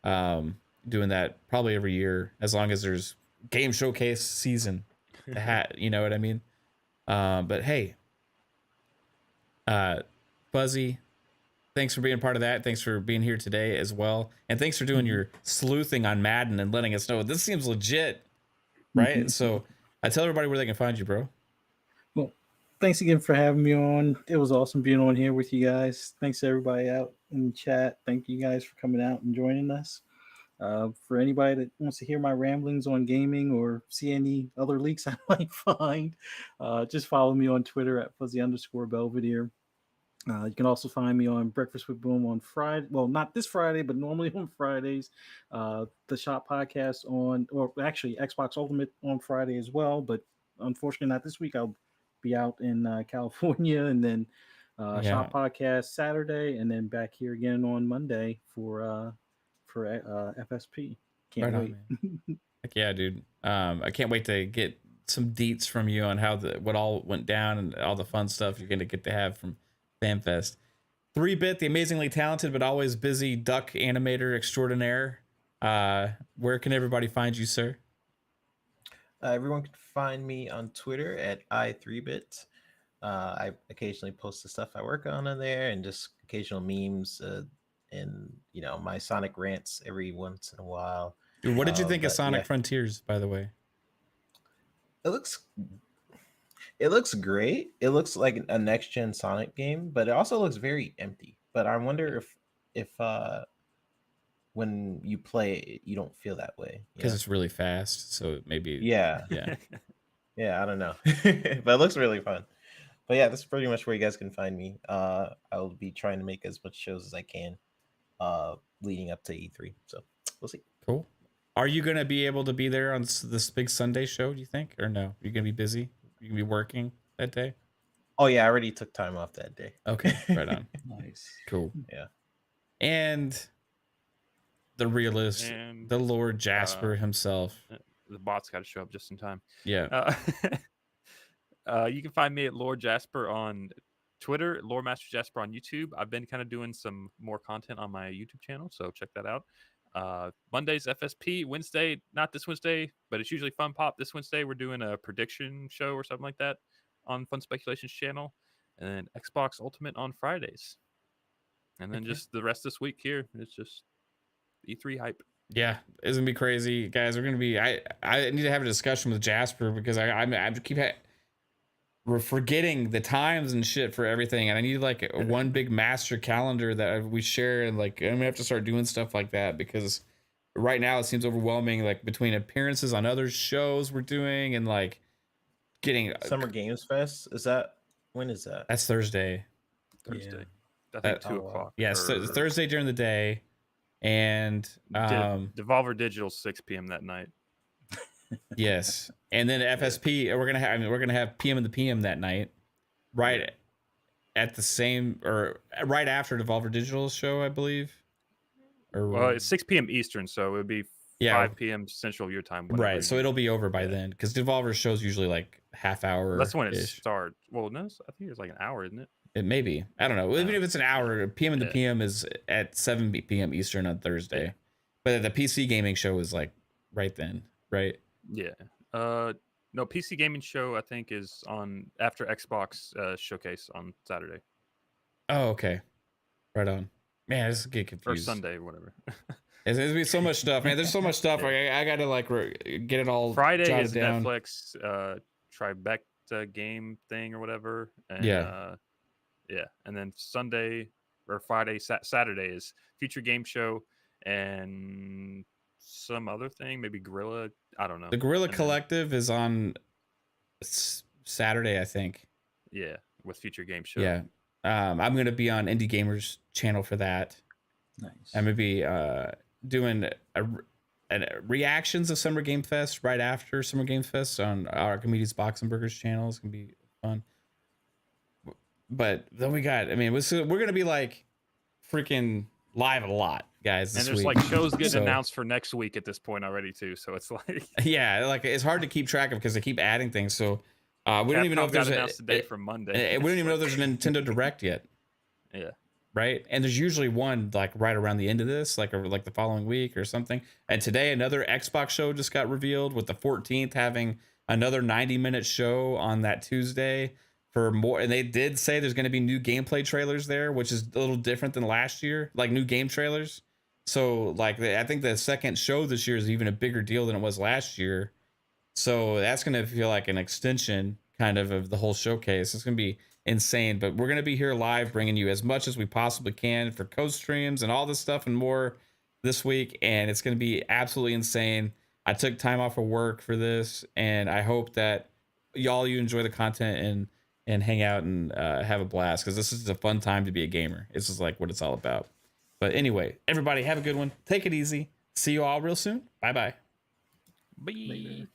doing that probably every year, as long as there's game showcase season. You know what I mean? But hey, Fuzzy, thanks for being part of that. Thanks for being here today as well, and thanks for doing your sleuthing on Madden and letting us know this seems legit, right? So I tell everybody where they can find you, bro. Well, thanks again for having me on. It was awesome being on here with you guys. Thanks to everybody out in the chat. Thank you guys for coming out and joining us. For anybody that wants to hear my ramblings on gaming or see any other leaks I might find, just follow me on Twitter at @fuzzy_Belvedere. You can also find me on Breakfast with Boom on Friday. Well, not this Friday, but normally on Fridays. The Shop Podcast or actually Xbox Ultimate on Friday as well. But unfortunately, not this week. I'll be out in California, and then Shop Podcast Saturday, and then back here again on Monday for FSP. Can't wait. Heck yeah, dude. I can't wait to get some deets from you on how what all went down and all the fun stuff you're gonna get to have from FanFest. 3-Bit, the amazingly talented but always busy duck animator extraordinaire. Where can everybody find you, sir? Everyone can find me on Twitter at i3bit. I occasionally post the stuff I work on there, and just occasional memes and you know, my Sonic rants every once in a while. Dude, what did you think of Sonic Frontiers, by the way? It looks great. It looks like a next gen Sonic game, but it also looks very empty. But I wonder if when you play it, you don't feel that way, because it's really fast. So maybe yeah. I don't know, but it looks really fun. But yeah, that's pretty much where you guys can find me. I'll be trying to make as much shows as I can leading up to E3. So we'll see. Cool. Are you gonna be able to be there on this big Sunday show, do you think, or no? You're gonna be busy? You can be working that day? Oh yeah, I already took time off that day. Okay, right on. Nice. Cool. Yeah. And the realist, the Lord Jasper himself. The bot's got to show up just in time. Yeah. You can find me at Lord Jasper on Twitter, Lore Master Jasper on YouTube. I've been kind of doing some more content on my YouTube channel, so check that out. Mondays FSP, Wednesday, not this Wednesday, but it's usually Fun Pop. This Wednesday we're doing a prediction show or something like that on Fun Speculations channel, and then Xbox Ultimate on Fridays, and then just the rest this week here. It's just E3 hype. Yeah, it's gonna be crazy, guys. We're gonna be. I need to have a discussion with Jasper, because I keep we're forgetting the times and shit for everything, and I need like one big master calendar that we share, and like I'm gonna have to start doing stuff like that, because right now it seems overwhelming, like between appearances on other shows we're doing and like getting Summer Games Fest. When is that? That's Thursday. Thursday. I think 2 o'clock. Yes, Thursday during the day, and Devolver Digital 6 p.m. that night. Yes, and then FSP we're gonna have PM in the PM that night, right at the same or right after Devolver Digital's show, I believe. Or well, it's 6 p.m. Eastern, so it would be 5 p.m. Central your time. Right, so it'll be over by then because Devolver's show's usually like half hour. That's when it starts. Well, no, I think it's like an hour, isn't it? It may be. I don't know. Even if it's an hour, PM in the PM is at 7 p.m. Eastern on Thursday. But the PC gaming show is like right then, right? Yeah. No, PC gaming show I think is on after Xbox showcase on Saturday. Oh, okay. Right on. Man, I just get confused. Or Sunday, or whatever. There's gonna be so much stuff, man. There's so much stuff. I gotta like get it all. Friday is down. Netflix Trifecta game thing or whatever. And, yeah. And then Sunday or Friday, Saturday is Future Game Show and some other thing, maybe Gorilla. I don't know. The Gorilla Collective is on Saturday, I think. Yeah, with Future Game Show. Yeah. I'm gonna be on Indie Gamers channel for that. Nice. I'm gonna be doing reactions of Summer Game Fest right after Summer Game Fest on our Comedians Box and Burgers channel. It's gonna be fun. But then we got, we're gonna be like freaking live a lot, guys. This and there's week. like shows getting announced for next week at this point already too. So it's like like it's hard to keep track of because they keep adding things. So we don't even know if there's announced today from Monday. We don't even know if there's a Nintendo Direct yet. Yeah. Right, and there's usually one like right around the end of this, like the following week or something. And today another Xbox show just got revealed, with the 14th having another 90-minute show on that Tuesday for more. And they did say there's going to be new gameplay trailers there, which is a little different than last year, like new game trailers. So like I think the second show this year is even a bigger deal than it was last year. So that's going to feel like an extension kind of the whole showcase. It's going to be insane, but we're going to be here live bringing you as much as we possibly can for co-streams and all this stuff and more this week, and it's going to be absolutely insane. I took time off of work for this, and I hope that you enjoy the content and hang out and have a blast, because this is a fun time to be a gamer. This is like what it's all about. But anyway, everybody have a good one. Take it easy. See you all real soon. Bye-bye. Bye.